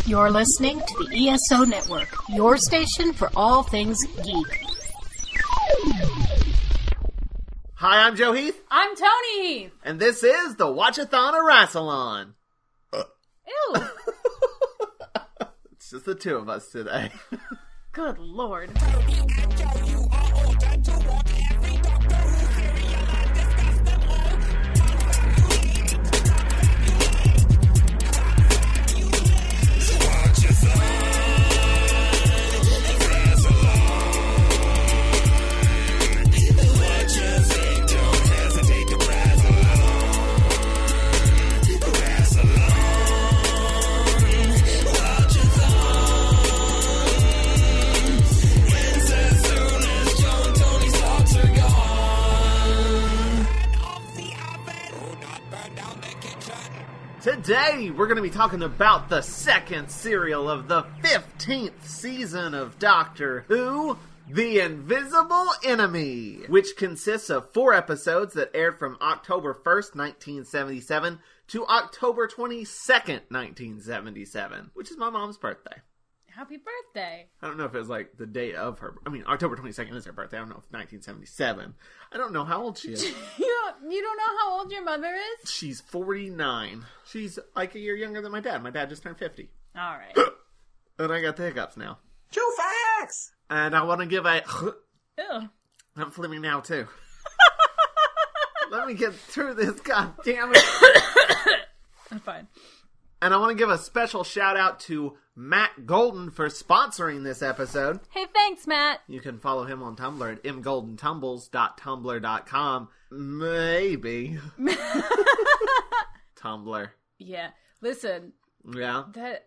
You're listening to the ESO Network, your station for all things geek. Hi, I'm Joe Heath. I'm Toni Heath. And this is the Watch-A-Thon of Rassilon. Ew. It's just the two of us today. Good Lord. Today, we're going to be talking about the second serial of the 15th season of Doctor Who, The Invisible Enemy, which consists of 4 episodes that aired from October 1st, 1977 to October 22nd, 1977, which is my mom's birthday. Happy birthday. I don't know if it was like the day of her. I mean, October 22nd is her birthday. I don't know if 1977. I don't know how old she is. You don't know how old your mother is? She's 49. She's like a year younger than my dad. My dad just turned 50. All right. And I got the hiccups now. Too fast! And I want to give a... Ew. I'm flipping now, too. Let me get through this, god damn it. I'm fine. And I want to give a special shout out to Matt Golden for sponsoring this episode. Hey, thanks, Matt. You can follow him on Tumblr at mgoldentumbles.tumblr.com. Maybe. Tumblr. Yeah. Listen. Yeah?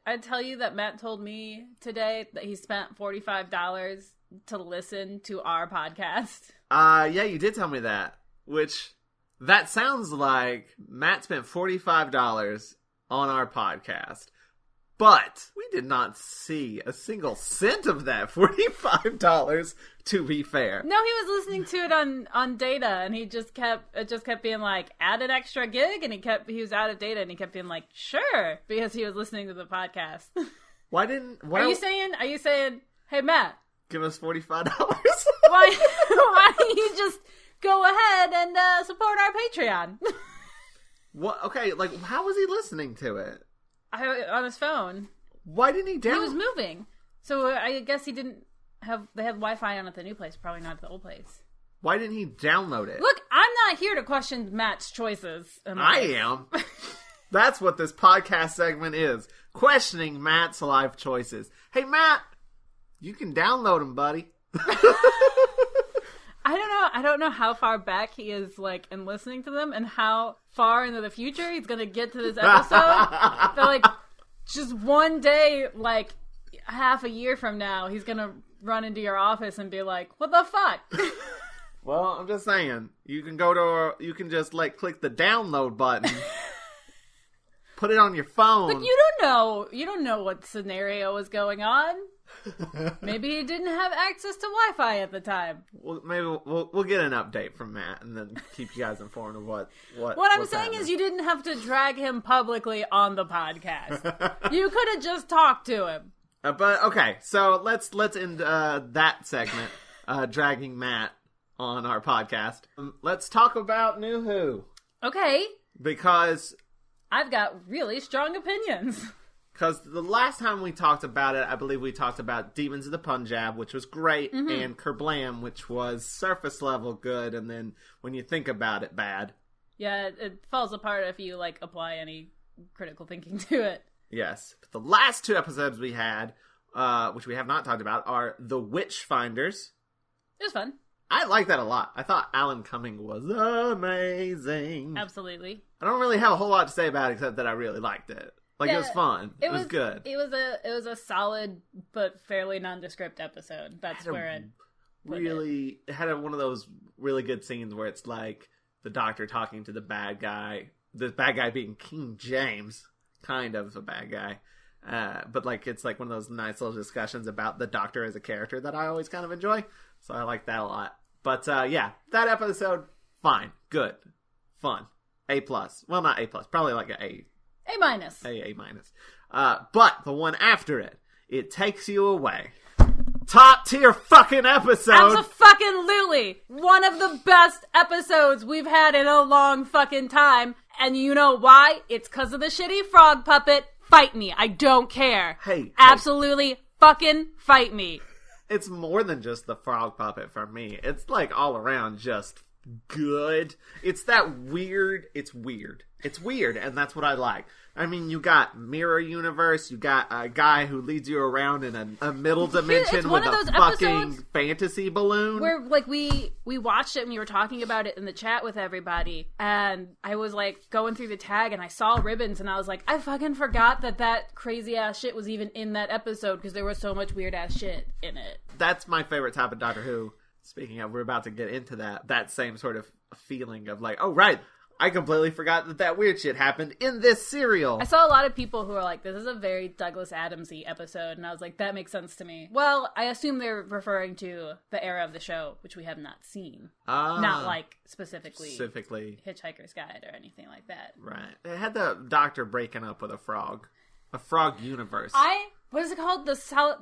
I tell you that Matt told me today that he spent $45 to listen to our podcast. Yeah, you did tell me that. Which, that sounds like Matt spent $45 on our podcast. But we did not see a single cent of that $45, to be fair. No, he was listening to it on data, and it just kept being like, add an extra gig, and he was out of data, and he kept being like, sure, because he was listening to the podcast. Why are you saying, hey, Matt, give us $45? why don't you just go ahead and support our Patreon? What? Okay, like, how was he listening to it? On his phone. Why didn't he download? He was moving, so I guess he didn't have. They had Wi-Fi on at the new place, probably not at the old place. Why didn't he download it? Look, I'm not here to question Matt's choices. I am. That's what this podcast segment is: questioning Matt's life choices. Hey, Matt, you can download them, buddy. I don't know how far back he is, like, in listening to them, and how far into the future he's gonna get to this episode. But, like, just one day, like, half a year from now, he's gonna run into your office and be like, what the fuck? Well, I'm just saying, you can just, like, click the download button, put it on your phone. But you don't know what scenario was going on. Maybe he didn't have access to Wi-Fi at the time. Well, maybe we'll get an update from Matt and then keep you guys informed of what I'm saying happening. Is you didn't have to drag him publicly on the podcast. You could have just talked to him. But okay, so let's end that segment, dragging Matt on our podcast. Let's talk about New Who. Okay. Because I've got really strong opinions. Because the last time we talked about it, I believe we talked about Demons of the Punjab, which was great, and Kerblam, which was surface level good, and then when you think about it, bad. Yeah, it falls apart if you, like, apply any critical thinking to it. Yes. But the last 2 episodes we had, which we have not talked about, are The Witchfinders. It was fun. I like that a lot. I thought Alan Cumming was amazing. Absolutely. I don't really have a whole lot to say about it, except that I really liked it. Like, yeah, it was fun. It was good. It was a solid but fairly nondescript episode. That's where it really had one of those really good scenes where it's like the Doctor talking to the bad guy. The bad guy being King James, kind of a bad guy. But like it's like one of those nice little discussions about the Doctor as a character that I always kind of enjoy. So I like that a lot. But yeah, that episode, fine, good, fun, A+. Well, not A+, probably like an A. A-. A-. But the one after it, it takes you away. Top tier fucking episode. Abso-fucking-lutely. One of the best episodes we've had in a long fucking time. And you know why? It's because of the shitty frog puppet. Fight me. I don't care. Hey. Absolutely fucking fight me. It's more than just the frog puppet for me. It's like all around just good. It's that weird. It's weird. It's weird, and that's what I like. I mean, you got Mirror Universe, you got a guy who leads you around in a middle dimension with a fucking fantasy balloon. Where, like, we watched it and we were talking about it in the chat with everybody, and I was, like, going through the tag, and I saw ribbons, and I was like, I fucking forgot that crazy-ass shit was even in that episode, because there was so much weird-ass shit in it. That's my favorite type of Doctor Who. Speaking of, we're about to get into that same sort of feeling of, like, oh, right, I completely forgot that weird shit happened in this serial. I saw a lot of people who are like, this is a very Douglas Adams-y episode, and I was like, that makes sense to me. Well, I assume they're referring to the era of the show, which we have not seen. Not like specifically Hitchhiker's Guide or anything like that. Right. It had the Doctor breaking up with a frog universe. What is it called? The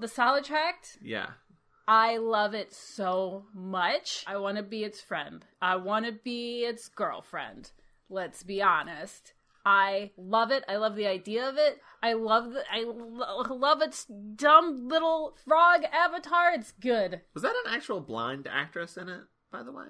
Solid Tract? Yeah. I love it so much. I want to be its friend. I want to be its girlfriend. Let's be honest. I love it. I love the idea of it. I love its dumb little frog avatar. It's good. Was that an actual blind actress in it, by the way?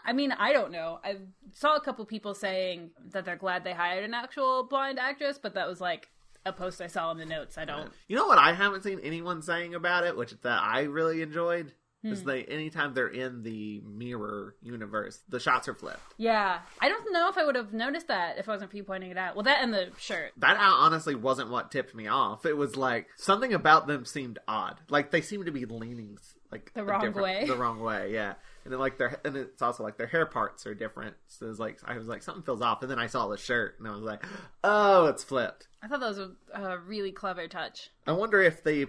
I mean, I don't know. I saw a couple people saying that they're glad they hired an actual blind actress, but that was like a post I saw in the notes. I don't. You know what I haven't seen anyone saying about it, which that I really enjoyed? Is anytime they're in the mirror universe, the shots are flipped. Yeah. I don't know if I would have noticed that if it wasn't for you pointing it out. Well, that and the shirt. That honestly wasn't what tipped me off. It was like, something about them seemed odd. Like, they seemed to be leaning, like, the wrong way. The wrong way, yeah. And then, like, and it's also, like, their hair parts are different. So it was like, I was like, something feels off. And then I saw the shirt, and I was like, oh, it's flipped. I thought that was a really clever touch. I wonder if they,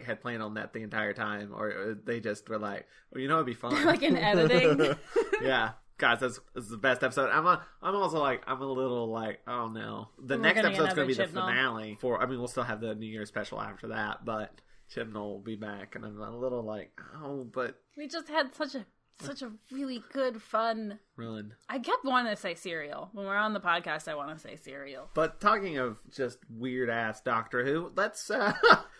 had planned on that the entire time, or they just were like, well, you know, it'd be fun. Like in editing. Yeah. Guys, this is the best episode. I'm also like, I'm a little like, oh no. The next episode's going to be the finale. We'll still have the New Year's special after that, but Chibnall will be back, and I'm a little like, oh, but... We just had such a really good, fun run. I kept wanting to say cereal. When we're on the podcast, I want to say cereal. But talking of just weird-ass Doctor Who, let's,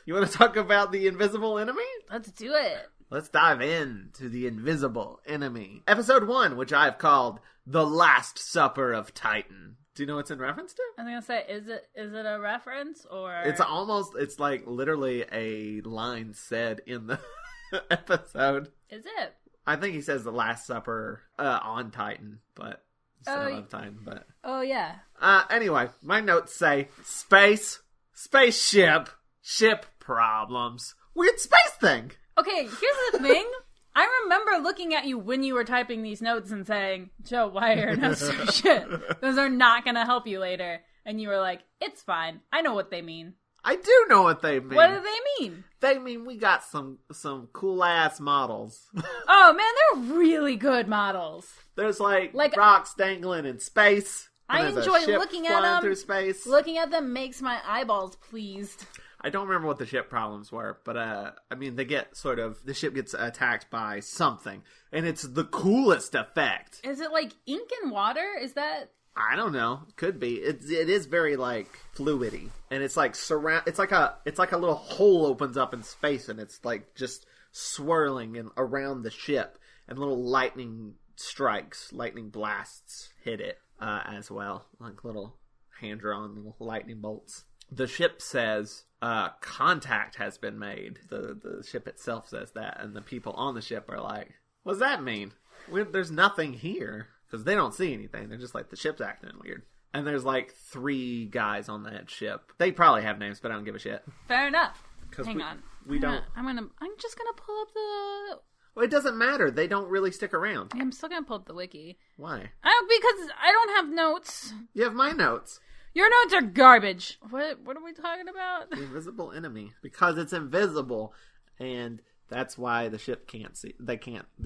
you want to talk about the Invisible Enemy? Let's do it. Let's dive into the Invisible Enemy. Episode 1, which I've called The Last Supper of Titan. Do you know what it's in reference to? I was going to say, is it a reference, or... It's like literally a line said in the episode. Is it? I think he says the Last Supper on Titan, but instead of Titan. But oh yeah. Anyway, my notes say spaceship, ship problems, weird space thing. Okay, here's the thing. I remember looking at you when you were typing these notes and saying, "Joe, why are your notes so shit? Those are not going to help you later." And you were like, "It's fine. I know what they mean." I do know what they mean. What do they mean? They mean we got some cool ass models. Oh man, they're really good models. There's like rocks dangling in space. I enjoy looking at them. Through space. Looking at them makes my eyeballs pleased. I don't remember what the ship problems were, but I mean the ship gets attacked by something, and it's the coolest effect. Is it like ink and water? Is that? I don't know. Could be. It is very like fluidy, and it's like It's like a little hole opens up in space, and it's like just swirling and around the ship, and little lightning blasts hit it as well, like little hand-drawn lightning bolts. The ship says contact has been made. The ship itself says that, and the people on the ship are like, "What does that mean? There's nothing here." Because they don't see anything. They're just like, the ship's acting weird. And there's like 3 guys on that ship. They probably have names, but I don't give a shit. Fair enough. Hang on. We don't. I'm just gonna pull up the... Well, it doesn't matter. They don't really stick around. I'm still gonna pull up the wiki. Why? Because I don't have notes. You have my notes. Your notes are garbage. What are we talking about? The invisible enemy. Because it's invisible, and... That's why the ship can't see. The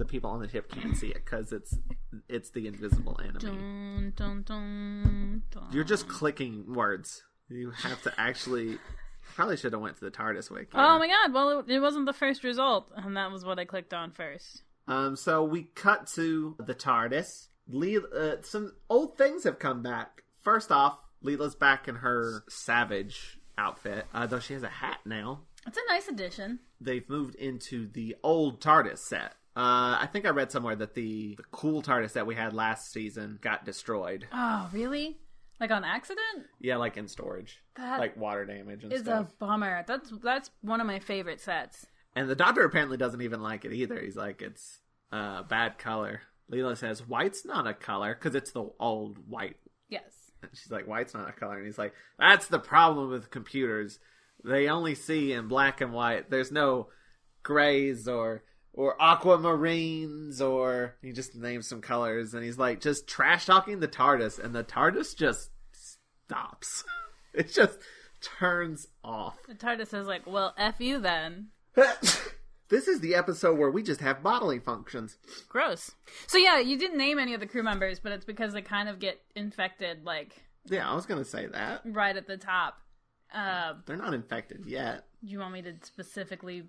people on the ship can't see it because it's the invisible enemy. Dun, dun, dun, dun. You're just clicking words. You have to actually... Probably should have went to the TARDIS wiki. Oh my god, well, it wasn't the first result, and that was what I clicked on first. So we cut to the TARDIS. Some old things have come back. First off, Leela's back in her savage outfit, though she has a hat now. It's a nice addition. They've moved into the old TARDIS set. I think I read somewhere that the cool TARDIS that we had last season got destroyed. Oh, really? Like on accident? Yeah, like in storage. That like water damage and is stuff. a bummer. That's one of my favorite sets. And the Doctor apparently doesn't even like it either. He's like, it's bad color. Leela says, white's not a color, because it's the old white. Yes. And she's like, white's not a color. And he's like, that's the problem with computers. They only see in black and white. There's no grays or aquamarines, or he just names some colors, and he's like just trash talking the TARDIS, and the TARDIS just stops. It just turns off. The TARDIS is like, well, F you then. This is the episode where we just have bodily functions. Gross. So yeah, you didn't name any of the crew members, but it's because they kind of get infected, like... Yeah, I was going to say that. Right at the top. They're not infected yet. Do you want me to specifically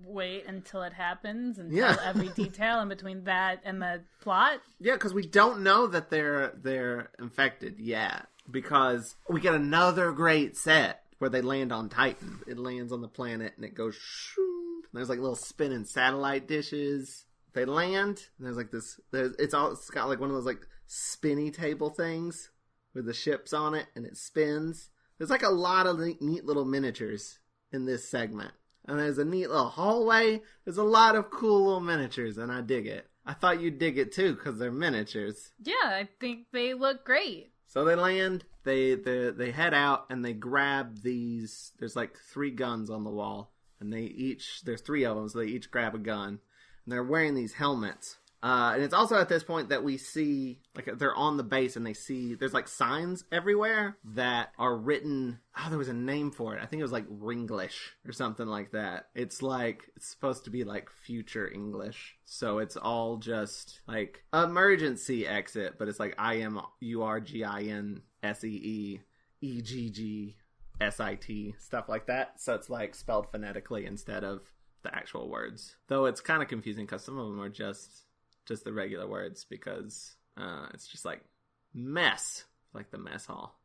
wait until it happens and tell every detail in between that and the plot? Yeah, because we don't know that they're infected yet. Because we get another great set where they land on Titan. It lands on the planet and it goes shoo. There's like little spinning satellite dishes. They land and there's like this. It's got like one of those like spinny table things with the ships on it, and it spins. There's like a lot of neat little miniatures in this segment. And there's a neat little hallway. There's a lot of cool little miniatures, and I dig it. I thought you'd dig it too, because they're miniatures. Yeah, I think they look great. So they land, they head out, and they grab these. There's like 3 guns on the wall, and there's 3 of them, so they each grab a gun. And they're wearing these helmets. And it's also at this point that we see, like, they're on the base and they see, there's like signs everywhere that are written, there was a name for it. I think it was like Ringlish or something like that. It's like, it's supposed to be like future English. So it's all just like emergency exit, but it's like IMURGINSEEEGGSIT, stuff like that. So it's like spelled phonetically instead of the actual words. Though it's kind of confusing because some of them are just the regular words, because it's just like mess, like the mess hall.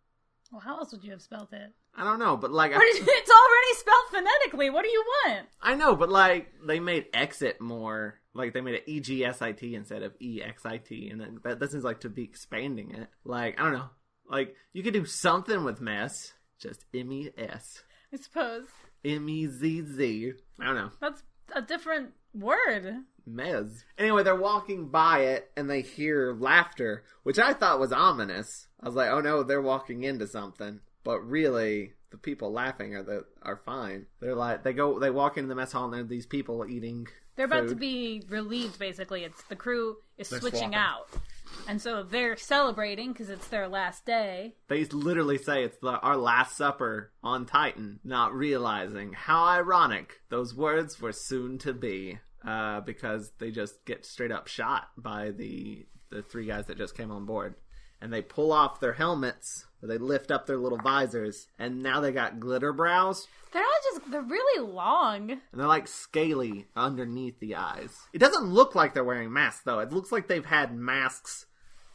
Well, how else would you have spelled it? I don't know, but like... It's already spelled phonetically. What do you want? I know, but like they made exit more, like they made it EGSIT instead of EXIT, and that seems like to be expanding it. Like, I don't know. Like, you could do something with mess, just MES. I suppose. MEZZ. I don't know. That's a different word. Mez. Anyway, they're walking by it and they hear laughter, which I thought was ominous. I was like, oh no, they're walking into something. But really, the people laughing are fine. They're like, they walk into the mess hall and there are these people eating They're about food. to be relieved, basically. It's the crew is They're switching swapping. out. And so they're celebrating because it's their last day. They literally say it's our last supper on Titan, not realizing how ironic those words were soon to be. Because they just get straight up shot by the 3 guys that just came on board. And they pull off their helmets, or they lift up their little visors, and now they got glitter brows. They're really long. And they're like scaly underneath the eyes. It doesn't look like they're wearing masks, though. It looks like they've had masks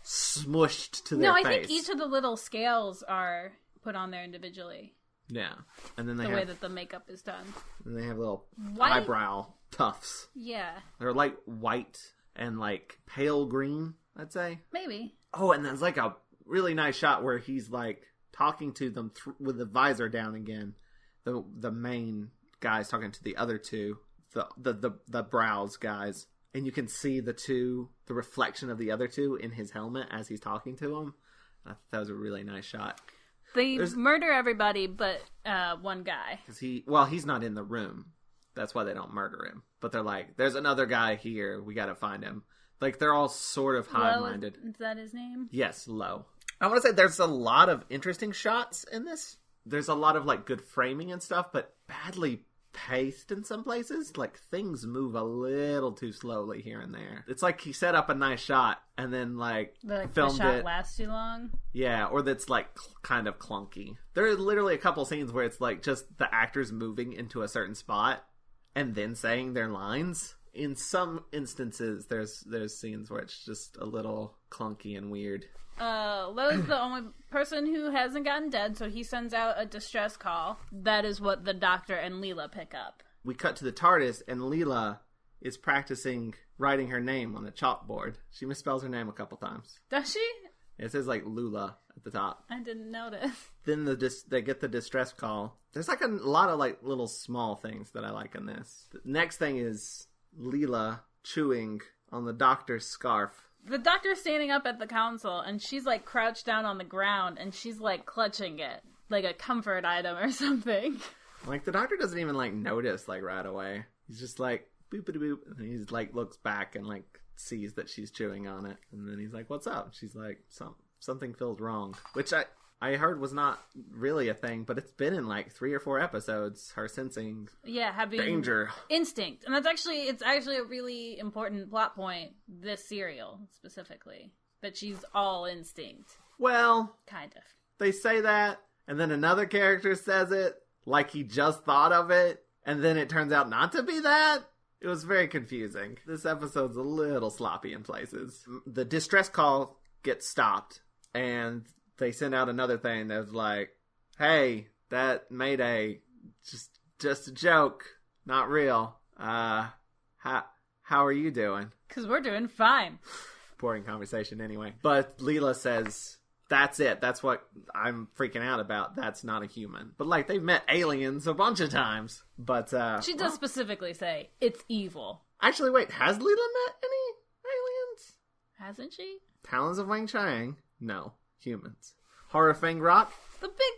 smushed to their face. No, I think each of the little scales are put on there individually. Yeah. And then way that the makeup is done. And they have little White? eyebrow tufts. Yeah. They're like white and like pale green, I'd say. Maybe. Oh, and there's like a really nice shot where he's like talking to them with the visor down again. The main guy's talking to the other 2, the brows guys, and you can see the reflection of the other 2 in his helmet as he's talking to them. I thought that was a really nice shot. They murder everybody but one guy. He's not in the room. That's why they don't murder him. But they're like, there's another guy here. We got to find him. Like, they're all sort of high-minded. Is that his name? Yes, Low. I want to say there's a lot of interesting shots in this. There's a lot of, like, good framing and stuff, but badly paced in some places. Like, things move a little too slowly here and there. It's like he set up a nice shot and then, like filmed the shot it. lasts too long. Yeah, or that's, like, kind of clunky. There are literally a couple scenes where it's, like, just the actors moving into a certain spot and then saying their lines. In some instances, there's scenes where it's just a little clunky and weird. Lo's the only person who hasn't gotten dead, so he sends out a distress call. That is what the Doctor and Leela pick up. We cut to the TARDIS, and Leela is practicing writing her name on a chalkboard. She misspells her name a couple times. Does she? It says, like, Lula at the top. I didn't notice. Then they get the distress call. There's, like, a lot of, like, little small things that I like in this. The next thing is Leela chewing on the Doctor's scarf. The Doctor's standing up at the council, and she's, like, crouched down on the ground, and she's, like, clutching it. Like a comfort item or something. Like, the Doctor doesn't even, like, notice, like, right away. He's just like, boop-a-doop, and he's, like, looks back and, like, sees that she's chewing on it. And then he's like, what's up? She's like, something feels wrong. Which I heard was not really a thing, but it's been in, like, 3 or 4 episodes, her sensing having danger. Instinct. And it's actually a really important plot point, this serial, specifically. That she's all instinct. Well, kind of. They say that, and then another character says it, like he just thought of it, and then it turns out not to be that. It was very confusing. This episode's a little sloppy in places. The distress call gets stopped, and they send out another thing that's like, hey, that Mayday, just a joke, not real. How are you doing? 'Cause we're doing fine. Boring conversation anyway. But Leela says, that's it. That's what I'm freaking out about. That's not a human. But, like, they've met aliens a bunch of times. But, she does specifically say, it's evil. Actually, wait, has Leela met any aliens? Hasn't she? Talons of Wang Chiang? No. Humans. Horror Fang Rock? The big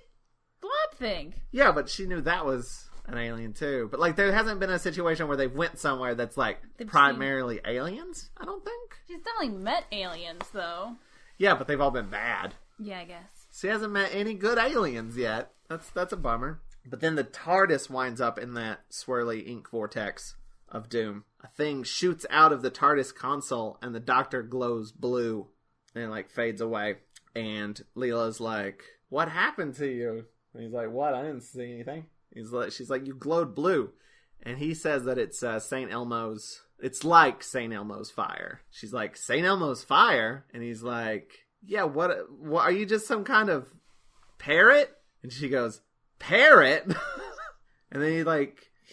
blob thing. Yeah, but she knew that was an alien, too. But, like, there hasn't been a situation where they went somewhere that's, like, primarily aliens, I don't think. She's definitely met aliens, though. Yeah, but they've all been bad. Yeah, I guess. She hasn't met any good aliens yet. That's a bummer. But then the TARDIS winds up in that swirly ink vortex of doom. A thing shoots out of the TARDIS console, and the Doctor glows blue, and, like, fades away. And Leela's like, what happened to you? And he's like, what? I didn't see anything. She's like, you glowed blue. And he says that it's St. Elmo's. It's like St. Elmo's fire. She's like, St. Elmo's fire? And he's like, yeah, what are you, just some kind of parrot? And she goes, parrot? And then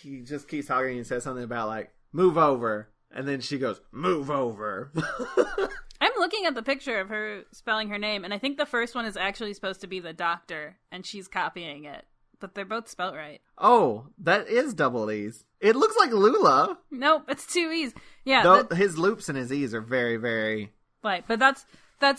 he just keeps talking and says something about, like, move over. And then she goes, move over. I'm looking at the picture of her spelling her name, and I think the first one is actually supposed to be the Doctor, and she's copying it. But they're both spelt right. Oh, that is double E's. It looks like Lula. Nope, it's 2 E's. Yeah. Though his loops and his E's are very, very... Right, but that's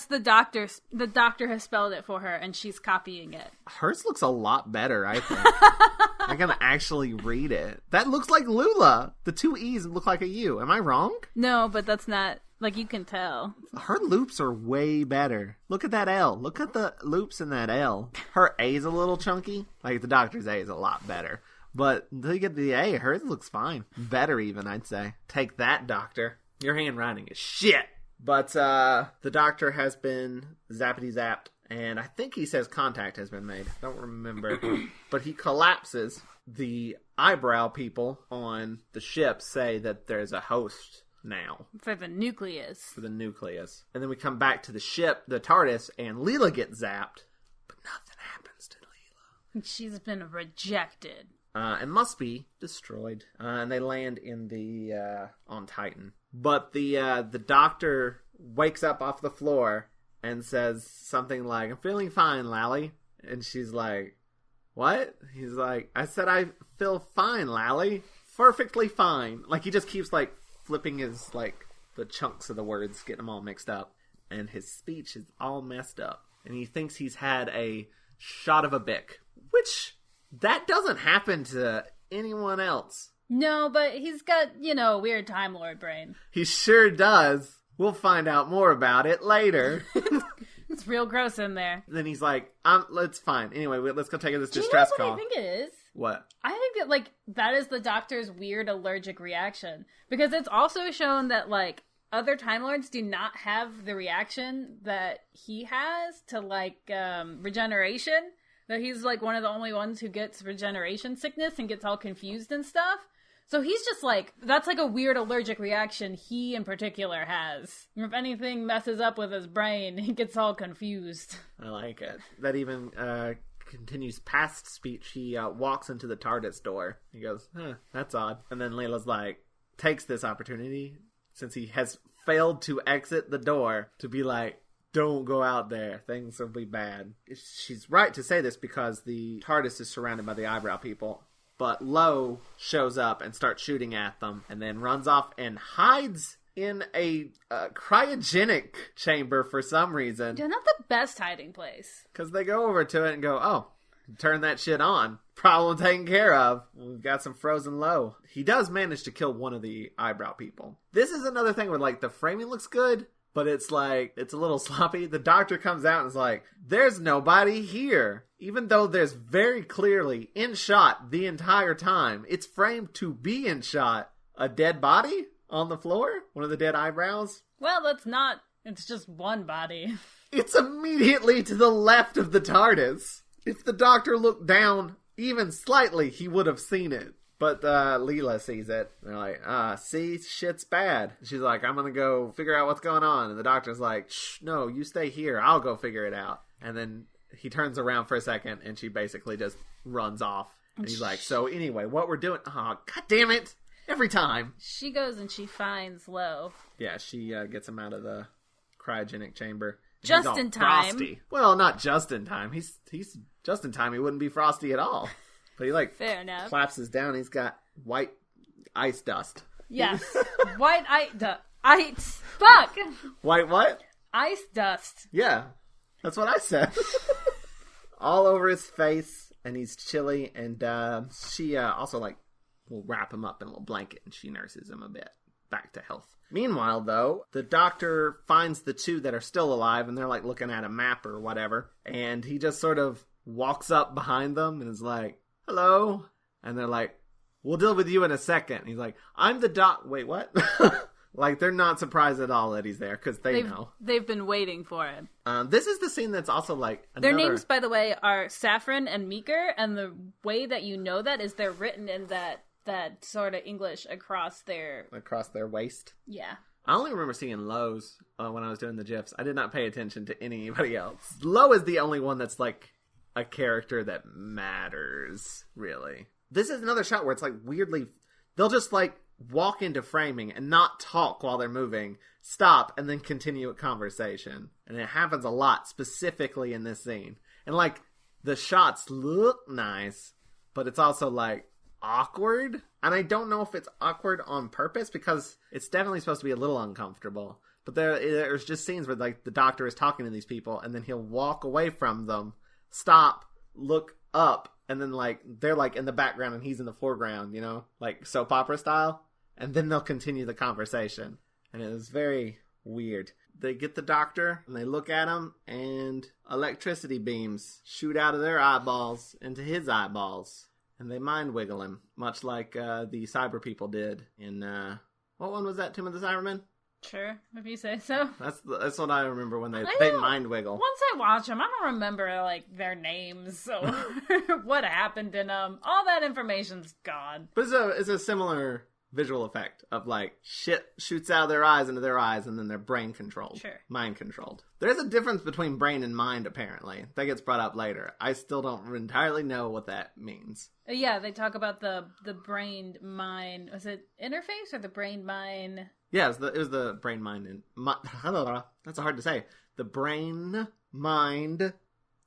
the Doctor. The Doctor has spelled it for her, and she's copying it. Hers looks a lot better, I think. I can actually read it. That looks like Lula. The 2 E's look like a U. Am I wrong? No, but that's not... Like, you can tell. Her loops are way better. Look at that L. Look at the loops in that L. Her A's a little chunky. Like, the Doctor's A is a lot better. But until you get the A, hers looks fine. Better even, I'd say. Take that, Doctor. Your handwriting is shit. But the Doctor has been zappity-zapped. And I think he says contact has been made. I don't remember. But he collapses. The eyebrow people on the ship say that there's a host now. For the nucleus. And then we come back to the ship, the TARDIS, and Leela gets zapped. But nothing happens to Leela. She's been rejected. And must be destroyed. And they land in the on Titan. But the Doctor wakes up off the floor and says something like, I'm feeling fine, Lally. And she's like, what? He's like, I said I feel fine, Lally. Perfectly fine. Like, he just keeps, like, flipping his, like, the chunks of the words, getting them all mixed up. And his speech is all messed up. And he thinks he's had a shot of a Bic. Which, that doesn't happen to anyone else. No, but he's got, weird Time Lord brain. He sure does. We'll find out more about it later. It's real gross in there. Then he's like, it's fine. Anyway, let's go take this distress call. Do you know what I think it is? What? I think that, like, that is the Doctor's weird allergic reaction. Because it's also shown that, like, other Time Lords do not have the reaction that he has to, like, regeneration. That he's, like, one of the only ones who gets regeneration sickness and gets all confused and stuff. So he's just, like, that's, like, a weird allergic reaction he, in particular, has. If anything messes up with his brain, he gets all confused. I like it. That even continues past speech. He walks into the TARDIS door. He goes, that's odd. And then Layla's like, takes this opportunity, since he has failed to exit the door, to be like, don't go out there. Things will be bad. She's right to say this because the TARDIS is surrounded by the eyebrow people. But Low shows up and starts shooting at them and then runs off and hides in a cryogenic chamber for some reason. Yeah, not the best hiding place. Because they go over to it and go, oh, turn that shit on. Problem taken care of. We've got some frozen Low. He does manage to kill one of the eyebrow people. This is another thing where, like, the framing looks good, but it's like, it's a little sloppy. The Doctor comes out and is like, there's nobody here. Even though there's very clearly, in shot the entire time, it's framed to be in shot, a dead body on the floor? One of the dead eyebrows? Well, that's not, it's just one body. It's immediately to the left of the TARDIS. If the Doctor looked down even slightly, he would have seen it. But Leela sees it. They're like, see, shit's bad. She's like, I'm gonna go figure out what's going on. And the Doctor's like, shh, no, you stay here. I'll go figure it out. And then he turns around for a second, and she basically just runs off. And he's like, so anyway, what we're doing... Oh, God damn it! Every time. She goes and she finds Low. Yeah, she gets him out of the cryogenic chamber. Just in time. Frosty. Well, not just in time. He's just in time. He wouldn't be frosty at all. But he, like, fair enough, collapses down. He's got white ice dust. Yes. White ice. Fuck! White what? Ice dust. Yeah. That's what I said. All over his face, and he's chilly, and she also, like, will wrap him up in a little blanket, and she nurses him a bit back to health. Meanwhile, though, the Doctor finds the two that are still alive, and they're, like, looking at a map or whatever, and he just sort of walks up behind them and is like, hello? And they're like, we'll deal with you in a second. And he's like, I'm the doc... Wait, what? Like, they're not surprised at all that he's there, because they know. They've been waiting for him. This is the scene that's also, like, Their names, by the way, are Saffron and Meeker, and the way that you know that is they're written in that sort of English across their waist. Yeah. I only remember seeing Lowe's when I was doing the GIFs. I did not pay attention to anybody else. Lowe is the only one that's, like, a character that matters, really. This is another shot where it's, like, weirdly... They'll just, like, walk into framing and not talk while they're moving, stop, and then continue a conversation. And it happens a lot, specifically in this scene. And, like, the shots look nice, but it's also, like, awkward. And I don't know if it's awkward on purpose, because it's definitely supposed to be a little uncomfortable. But there's just scenes where, like, the Doctor is talking to these people, and then he'll walk away from them, stop, look up, and then, like, they're, like, in the background and he's in the foreground, you know? Like, soap opera style. And then they'll continue the conversation. And it was very weird. They get the Doctor, and they look at him, and electricity beams shoot out of their eyeballs into his eyeballs. And they mind wiggle him, much like the Cyber people did in, what one was that, Tomb of the Cybermen? Sure, if you say so. That's what I remember when they mind wiggle. Once I watch them, I don't remember, like, their names or what happened in them. All that information's gone. But it's a similar visual effect of, like, shit shoots out of their eyes into their eyes, and then they're brain controlled. Sure. Mind controlled. There's a difference between brain and mind, apparently. That gets brought up later. I still don't entirely know what that means. Yeah, they talk about the brain-mind... Was it interface or the brain-mind... Yeah, it was the brain-mind... That's hard to say. The brain-mind...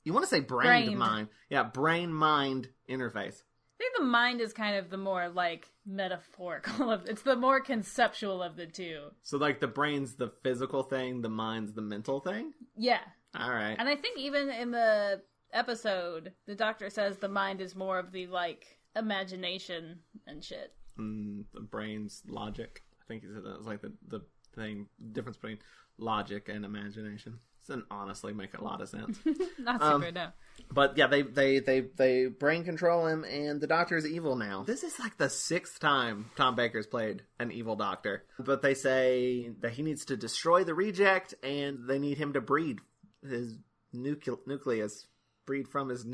You want to say brain-mind. Yeah, brain-mind interface. I think the mind is kind of the more, like, metaphorical of... It's the more conceptual of the two. So, like, the brain's the physical thing, the mind's the mental thing? Yeah. All right. And I think even in the episode, the Doctor says the mind is more of the, like, imagination and shit. The brain's logic. I think he said that was, like, the thing, difference between logic and imagination. Doesn't honestly make a lot of sense. Not super, no. But yeah, they brain control him, and the doctor is evil now. This is like the 6th time Tom Baker's played an evil doctor. But they say that he needs to destroy the reject, and they need him to breed his nucleus. Breed from his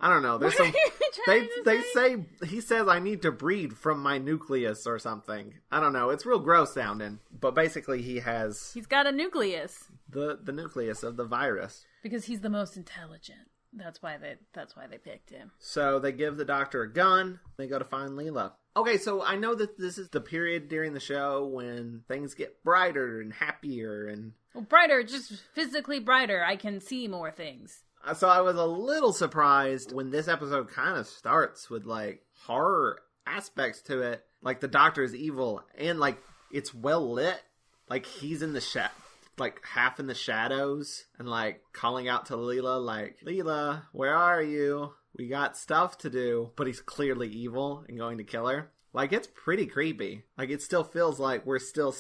I don't know. There's some. They say he says I need to breed from my nucleus or something. I don't know. It's real gross sounding. But basically, he's got a nucleus. The nucleus of the virus. Because he's the most intelligent. That's why they picked him. So they give the doctor a gun. They go to find Leela. Okay, so I know that this is the period during the show when things get brighter and happier and... Well, brighter, just physically brighter. I can see more things. So I was a little surprised when this episode kind of starts with, like, horror aspects to it. Like, the doctor is evil and, like, it's well lit. Like, he's in the like, half in the shadows and, like, calling out to Leela, like, Leela, where are you? We got stuff to do. But he's clearly evil and going to kill her. Like, it's pretty creepy. Like, it still feels like we're still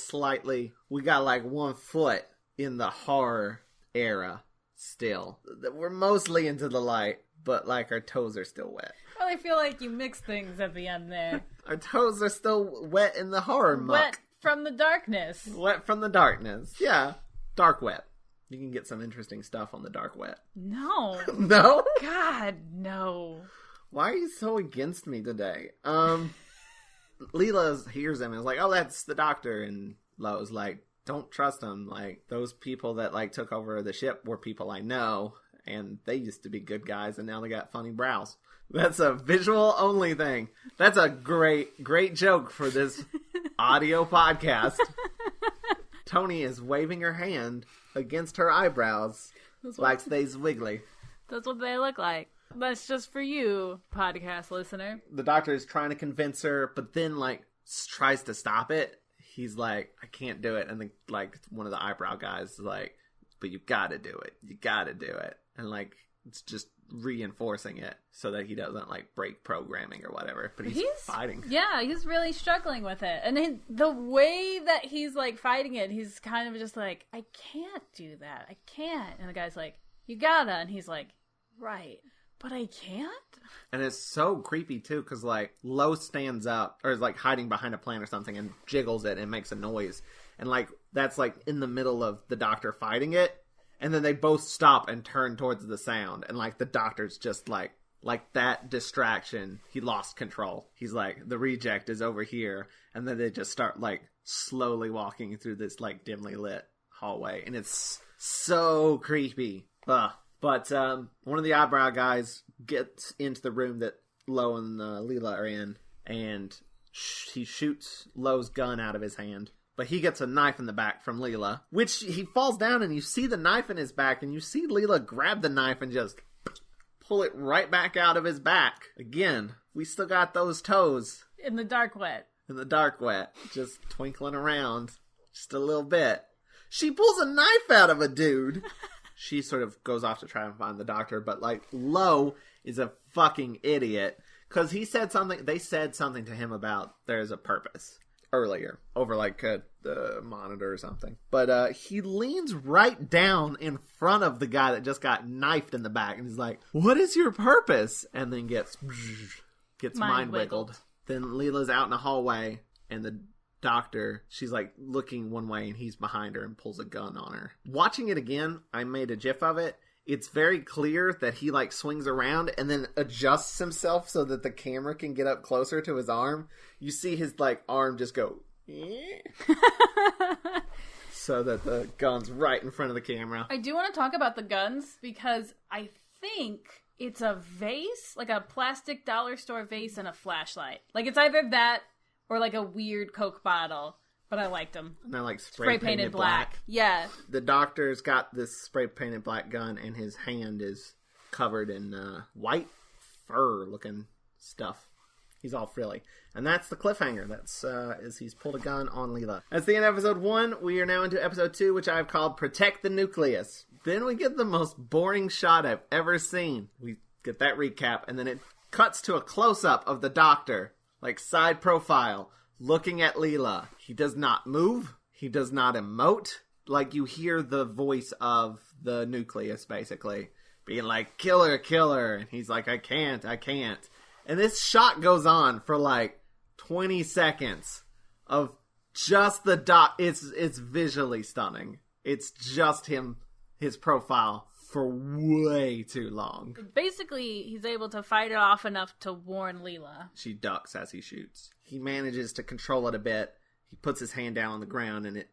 we got, like, 1 foot in the horror era still. We're mostly into the light, but, like, our toes are still wet. Well, I feel like you mixed things at the end there. Our toes are still wet in the horror muck. Wet from the darkness. Wet from the darkness. Yeah. Dark wet. You can get some interesting stuff on the dark wet. No. No? God, no. Why are you so against me today? Leela hears him and is like, oh, that's the doctor. And Lo's like, don't trust him. Like, those people that, like, took over the ship were people I know. And they used to be good guys, and now they got funny brows. That's a visual only thing. That's a great joke for this audio podcast. Toni is waving her hand against her eyebrows like they's wiggly. That's what they look like. That's just for you, podcast listener. The doctor is trying to convince her, but then, like, tries to stop it. He's like, I can't do it. And then, like, one of the eyebrow guys is like, but you gotta do it. You gotta do it. And, like, it's just reinforcing it so that he doesn't, like, break programming or whatever. But he's fighting. Yeah, he's really struggling with it. And then the way that he's, like, fighting it, he's kind of just like, I can't do that. I can't. And the guy's like, you gotta. And he's like, right. But I can't? And it's so creepy, too, because, like, Lo stands up, or is, like, hiding behind a plant or something, and jiggles it and makes a noise. And, like, that's, like, in the middle of the doctor fighting it. And then they both stop and turn towards the sound. And, like, the doctor's just, like that distraction, he lost control. He's like, the reject is over here. And then they just start, like, slowly walking through this, like, dimly lit hallway. And it's so creepy. Ugh. But one of the eyebrow guys gets into the room that Lo and Leela are in, and he shoots Lo's gun out of his hand. But he gets a knife in the back from Leela, which he falls down and you see the knife in his back, and you see Leela grab the knife and just pull it right back out of his back. Again, we still got those toes. In the dark wet. In the dark wet. Just twinkling around. Just a little bit. She pulls a knife out of a dude. She sort of goes off to try and find the doctor, but, like, Lo is a fucking idiot. Because they said something to him about there's a purpose earlier over, like, the monitor or something. But he leans right down in front of the guy that just got knifed in the back, and he's like, what is your purpose? And then gets mind wiggled. Then Leela's out in a hallway, and the doctor, she's, like, looking one way, and he's behind her and pulls a gun on her. Watching it again, I made a gif of it. It's very clear that he, like, swings around and then adjusts himself so that the camera can get up closer to his arm. You see his, like, arm just go so that the gun's right in front of the camera. I do want to talk about the guns because I think it's a vase, like a plastic dollar store vase and a flashlight. Like, it's either that or, like, a weird Coke bottle. But I liked them. And they're, like, spray-painted black. Yeah. The doctor's got this spray-painted black gun, and his hand is covered in white fur-looking stuff. He's all frilly. And that's the cliffhanger. That's is he's pulled a gun on Leela. That's the end of episode 1. We are now into episode 2, which I've called Protect the Nucleus. Then we get the most boring shot I've ever seen. We get that recap, and then it cuts to a close-up of the doctor, like side profile, looking at Leela. He does not move. He does not emote. Like, you hear the voice of the nucleus, basically. Being like, kill her. And he's like, I can't. And this shot goes on for like 20 seconds of just the doc. It's visually stunning. It's just him, his profile, for way too long. Basically, he's able to fight it off enough to warn Leela. She ducks as he shoots. He manages to control it a bit. He puts his hand down on the ground, and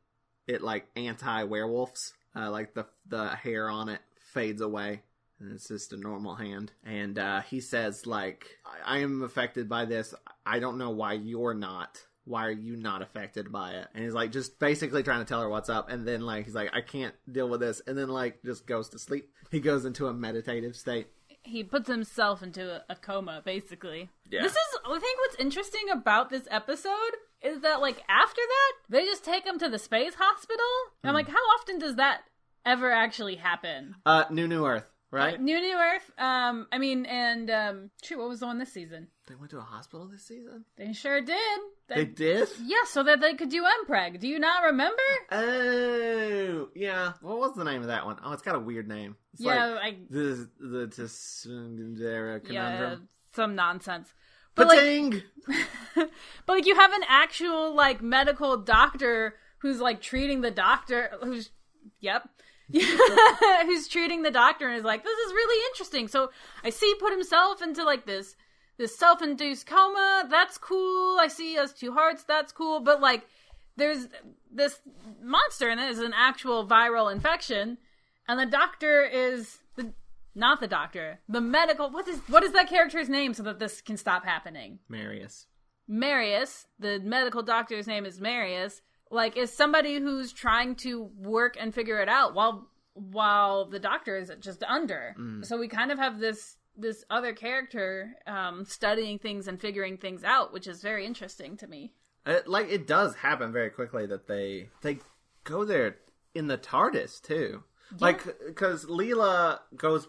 it like anti-werewolves. Like the hair on it fades away. And it's just a normal hand. And he says, like, I am affected by this. I don't know why you're not. Why are you not affected by it? And he's like, just basically trying to tell her what's up. And then, like, he's like, I can't deal with this. And then, like, just goes to sleep. He goes into a meditative state. He puts himself into a coma, basically. Yeah. This is, I think what's interesting about this episode is that, like, after that, they just take him to the space hospital. And I'm like, how often does that ever actually happen? New Earth. Right? New Earth. Shoot, what was the one this season? They went to a hospital this season? They sure did. They did? Yeah, so that they could do MPreg. Do you not remember? Oh, yeah. What was the name of that one? Oh, it's got a weird name. It's the conundrum. Yeah, some nonsense. Pating! But like, you have an actual, like, medical doctor who's, like, treating the doctor, who's treating the doctor and is like, this is really interesting. So I see he put himself into like this self-induced coma. That's cool. I see he has 2 hearts. That's cool. But like, there's this monster and it is an actual viral infection. And the doctor is not the doctor. The medical, what is that character's name so that this can stop happening? Marius. The medical doctor's name is Marius. Like, is somebody who's trying to work and figure it out while the doctor is just under. So we kind of have this other character studying things and figuring things out, which is very interesting to me. It does happen very quickly that they go there in the TARDIS too. Yeah. Like, because Leela goes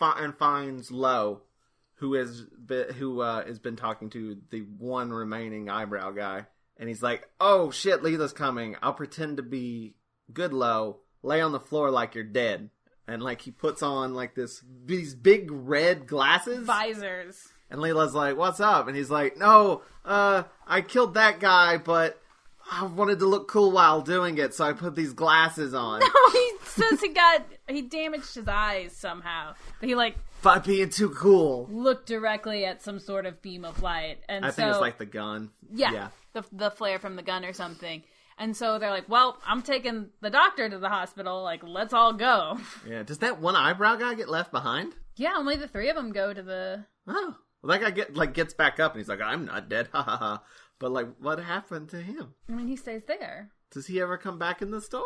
and finds Lo, who has been talking to the one remaining eyebrow guy. And he's like, oh shit, Leela's coming. I'll pretend to be good, Lo. Lay on the floor like you're dead. And like he puts on like these big red glasses. Visors. And Leela's like, what's up? And he's like, no, I killed that guy, but I wanted to look cool while doing it, so I put these glasses on. No, he says he damaged his eyes somehow. But he like... by being too cool. Looked directly at some sort of beam of light. And I think it's like the gun. Yeah. The flare from the gun or something. And so they're like, well, I'm taking the doctor to the hospital. Like, let's all go. Yeah. Does that one eyebrow guy get left behind? Yeah, only the 3 of them go to the... Oh. Well, that guy gets back up and he's like, I'm not dead. Ha ha ha. But, like, what happened to him? I mean, he stays there. Does he ever come back in the story?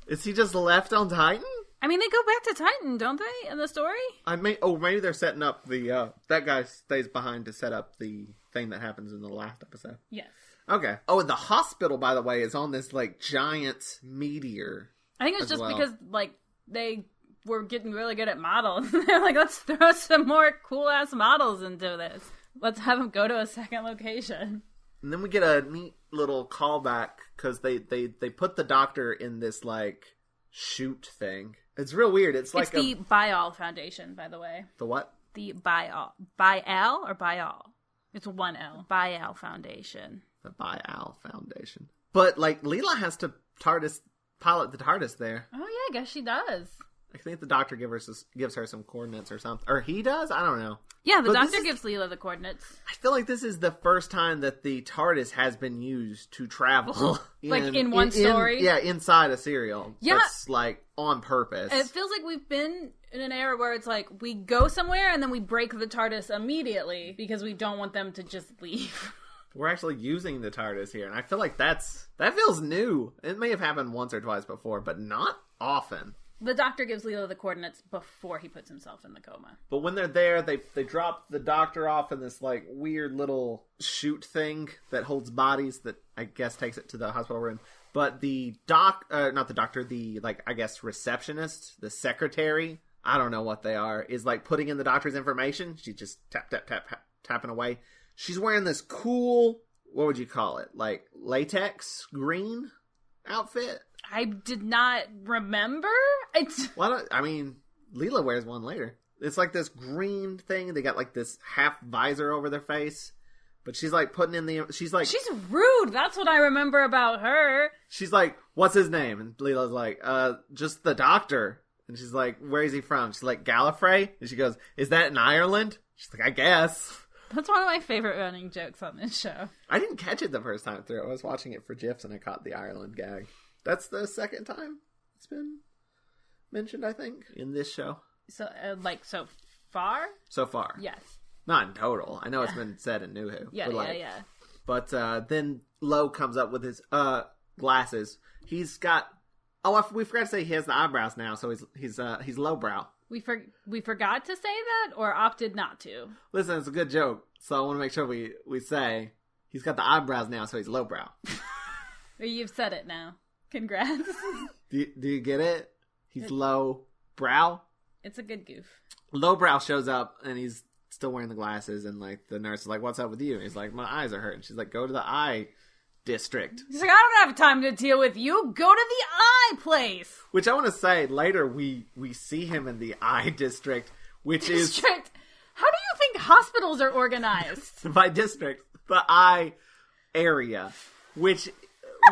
Is he just left on Titan? I mean, they go back to Titan, don't they, in the story? Maybe they're setting up the, that guy stays behind to set up the thing that happens in the last episode. Yes. Okay. Oh, and the hospital, by the way, is on this, like, giant meteor. I think it's just because, like, they were getting really good at models. They're like, let's throw some more cool-ass models into this. Let's have them go to a second location. And then we get a neat little callback, because they put the doctor in this, like, chute thing. It's real weird. It's like the Bial Foundation, by the way. The what? The Bial. Bial or Bial? It's 1 L. Bial Foundation. The Bial Foundation. But, like, Leela has to pilot the TARDIS there. Oh, yeah, I guess she does. I think the doctor gives her some coordinates or something. Or he does? I don't know. Yeah, the doctor gives Leela the coordinates. I feel like this is the first time that the TARDIS has been used to travel. In one story? Inside a serial. Yeah. That's, like, on purpose. It feels like we've been in an era where it's like, we go somewhere and then we break the TARDIS immediately because we don't want them to just leave. We're actually using the TARDIS here, and I feel like that feels new. It may have happened once or twice before, but not often. The doctor gives Leela the coordinates before he puts himself in the coma. But when they're there, they drop the doctor off in this, like, weird little chute thing that holds bodies that I guess takes it to the hospital room. But the receptionist, the secretary, I don't know what they are, is, like, putting in the doctor's information. She's just tapping away. She's wearing this cool, what would you call it? Like, latex green outfit? I did not remember. Leela wears one later. It's like this green thing. They got like this half visor over their face. But she's like putting in the... She's rude. That's what I remember about her. She's like, what's his name? And Leela's like, just the doctor. And she's like, where is he from? She's like, Gallifrey? And she goes, is that in Ireland? She's like, I guess. That's one of my favorite running jokes on this show. I didn't catch it the first time through. I was watching it for GIFs and I caught the Ireland gag. That's the second time it's been mentioned, I think, in this show. So, so far? So far. Yes. Not in total. I know it's been said in New Who. Yeah, yeah. But then Lo comes up with his glasses. He's got... Oh, we forgot to say he has the eyebrows now, so he's lowbrow. We forgot to say that, or opted not to? Listen, it's a good joke, so I want to make sure we say he's got the eyebrows now, so he's lowbrow. You've said it now. Congrats. Do you get it? He's lowbrow. It's a good goof. Lowbrow shows up, and he's still wearing the glasses, and like the nurse is like, "What's up with you?" And he's like, "My eyes are hurting." She's like, "Go to the eye district." He's like, "I don't have time to deal with you. Go to the eye place." Which I want to say later, we see him in the eye district, which is... How do you think hospitals are organized? By district, the eye area, which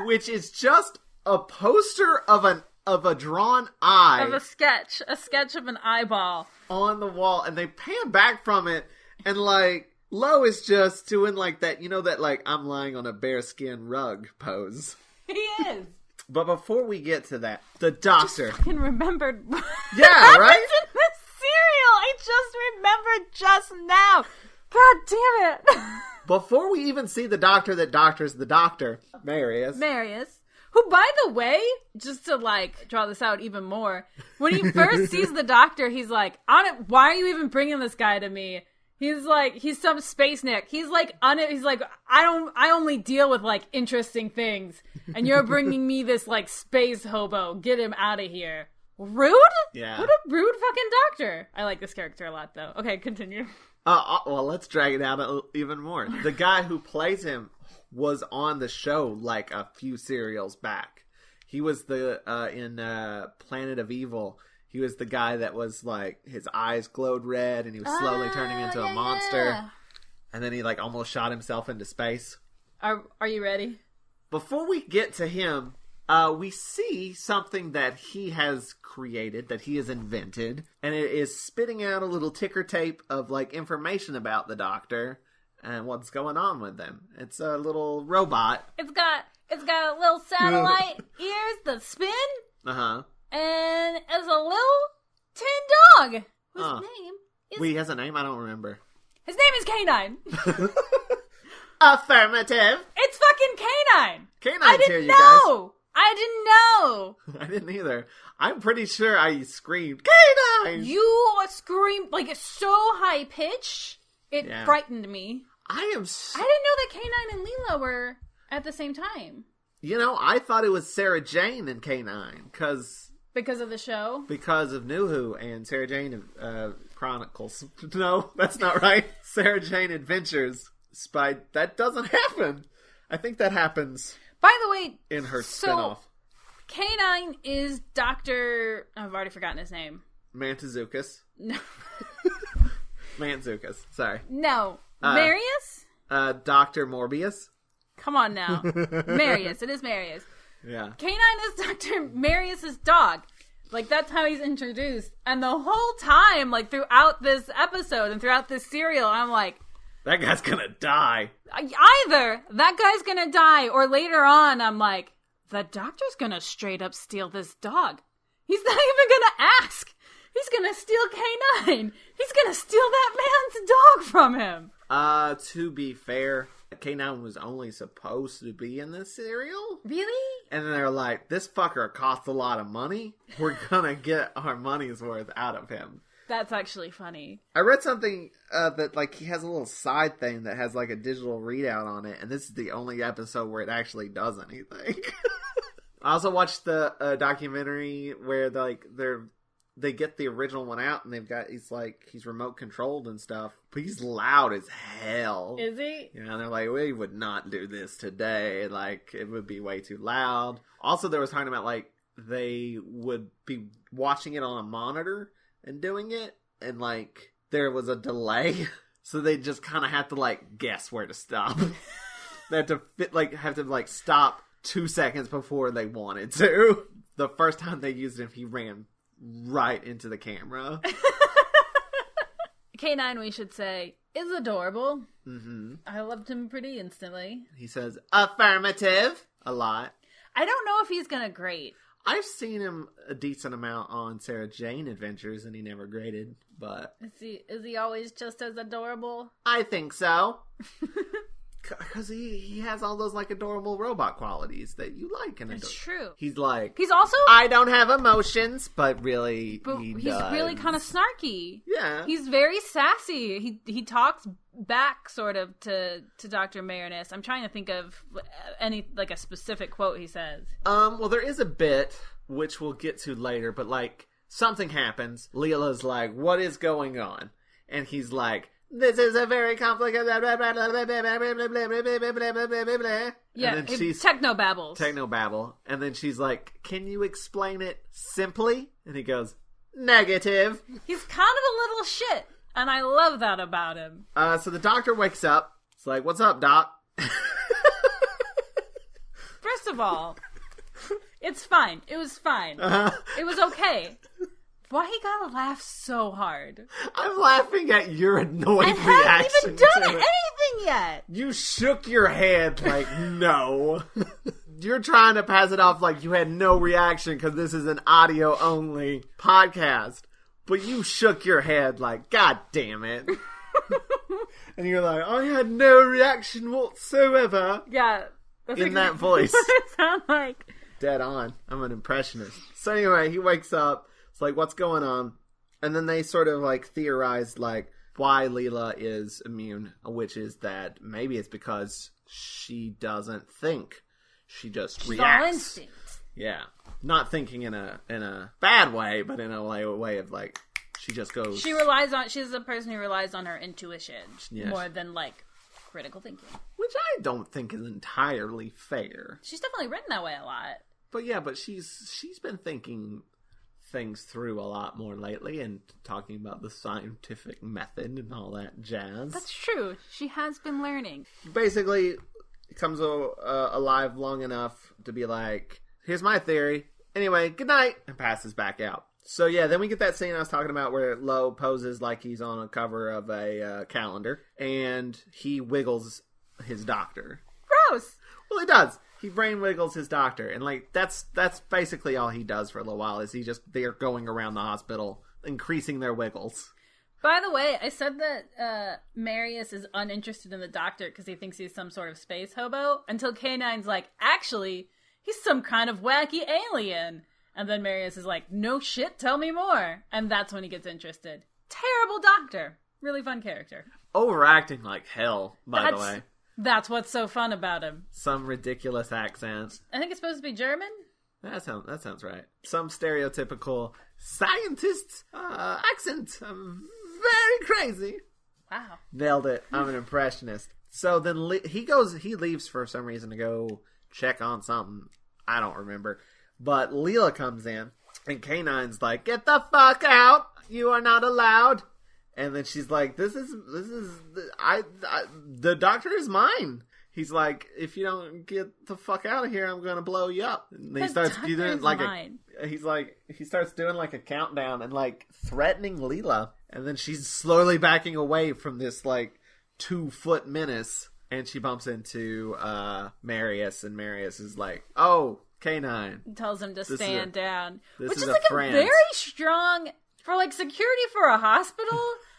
is just a poster of a drawn eye of a sketch of an eyeball on the wall, and they pan back from it, and like Lo is just doing like that, that like I'm lying on a bearskin rug pose. He is. But before we get to that, the doctor. I just fucking remembered. Yeah, right? In the cereal. I just remembered just now. God damn it. Before we even see the doctor that doctors the doctor, Marius. Who, by the way, just to like draw this out even more, when he first sees the doctor, he's like, why are you even bringing this guy to me? He's like, he's some space nick. He's like, I only deal with like interesting things, and you're bringing me this like space hobo. Get him out of here. Rude? Yeah. What a rude fucking doctor. I like this character a lot, though. Okay, continue. Well, let's drag it out even more. The guy who plays him was on the show like a few serials back. He was in Planet of Evil. He was the guy that was like, his eyes glowed red and he was slowly turning into a monster. Yeah. And then he like almost shot himself into space. Are you ready? Before we get to him, we see something that he has created, that he has invented. And it is spitting out a little ticker tape of like information about the doctor and what's going on with them. It's a little robot. It's got a little satellite ears that spin. Uh-huh. And as a little tin dog, whose name is... Wait, he has a name? I don't remember. His name is Canine. Affirmative. It's fucking Canine. Canine's here, you guys. I didn't know. I didn't either. I'm pretty sure I screamed, Canine! You screamed, like, it's so high-pitched, it frightened me. I didn't know that Canine and Leela were at the same time. I thought it was Sarah Jane and Canine, Because of the show? Because of New Who and Sarah Jane Chronicles. No, that's not right. Sarah Jane Adventures. That doesn't happen. I think that happens. By the way, in her spinoff. Canine is Dr. I've already forgotten his name. Mantzoukas. No. Mantzoukas. Sorry. No. Marius? Dr. Morbius. Come on now. Marius. It is Marius. Yeah. Canine is Dr. Marius's dog. Like, that's how he's introduced. And the whole time, like, throughout this episode and throughout this serial, I'm like... That guy's gonna die. Either that guy's gonna die, or later on, I'm like, the doctor's gonna straight up steal this dog. He's not even gonna ask. He's gonna steal Canine. He's gonna steal that man's dog from him. To be fair... K9 was only supposed to be in this serial. Really? And then they're like, this fucker costs a lot of money. We're gonna get our money's worth out of him. That's actually funny. I read something that like he has a little side thing that has like a digital readout on it, and this is the only episode where it actually does anything. I also watched the documentary where they get the original one out, and he's remote controlled and stuff, but he's loud as hell. Is he? Yeah, and they're like, we would not do this today. Like, it would be way too loud. Also, they was talking about like they would be watching it on a monitor and doing it, and like there was a delay, so they just kind of had to like guess where to stop. They had to have to stop 2 seconds before they wanted to. The first time they used him, he ran right into the camera. K9, we should say, is adorable. Mm-hmm. I loved him pretty instantly. He says affirmative a lot. I don't know if he's gonna grade. I've seen him a decent amount on Sarah Jane Adventures, and he never graded, but... Is he always just as adorable? I think so. Because he has all those, like, adorable robot qualities that you like. It's true. He's like... He's also... I don't have emotions, but really, he's does. really kind of snarky. Yeah. He's very sassy. He talks back, sort of, to Dr. Marinus. I'm trying to think of a specific quote he says. Well, there is a bit, which we'll get to later, but, like, something happens. Leela's like, what is going on? And he's like... This is a very complicated... Yeah, and she's... Technobabble. And then she's like, can you explain it simply? And he goes, negative. He's kind of a little shit, and I love that about him. So the doctor wakes up. It's like, what's up, doc? First of all, it's fine. It was fine. It was okay. Why he gotta laugh so hard? I'm laughing at your annoyed reaction. I haven't even done anything yet. You shook your head like, no. You're trying to pass it off like you had no reaction because this is an audio-only podcast. But you shook your head like, God damn it. And you're like, I had no reaction whatsoever. Yeah. In that voice. What it sound like. Dead on. I'm an impressionist. So anyway, he wakes up. It's like, what's going on? And then they sort of like theorize like why Leela is immune, which is that maybe it's because she doesn't think. She just reacts. All instinct. Yeah. Not thinking in a bad way, but in a way of like she just goes. She's a person who relies on her intuition more than like critical thinking. Which I don't think is entirely fair. She's definitely written that way a lot. But yeah, she's been thinking things through a lot more lately and talking about the scientific method and all that jazz. That's true. She has been learning. Basically, comes alive long enough to be like, here's my theory. Anyway, good night, and passes back out. So yeah, then we get that scene I was talking about where Lo poses like he's on a cover of a calendar, and he wiggles his doctor. Gross! Well, he does. He brain wiggles his doctor, and like that's basically all he does for a little while. Is they're going around the hospital increasing their wiggles. By the way, I said that Marius is uninterested in the doctor because he thinks he's some sort of space hobo until K9's like, actually, he's some kind of wacky alien. And then Marius is like, no shit, tell me more. And that's when he gets interested. Terrible doctor. Really fun character. Overacting like hell, by the way. That's what's so fun about him. Some ridiculous accent. I think it's supposed to be German. That sounds right. Some stereotypical scientist accent. Very crazy. Wow. Nailed it. I'm an impressionist. So then he leaves for some reason to go check on something. I don't remember. But Leela comes in, and K9's like, get the fuck out! You are not allowed! And then she's like, the doctor is mine. He's like, if you don't get the fuck out of here, I'm gonna blow you up. And he starts doing like he starts doing like a countdown and like threatening Leela. And then she's slowly backing away from this like 2-foot menace. And she bumps into Marius, and Marius is like, oh, K9. He tells him to stand down. Which is like a very strong, for like security for a hospital.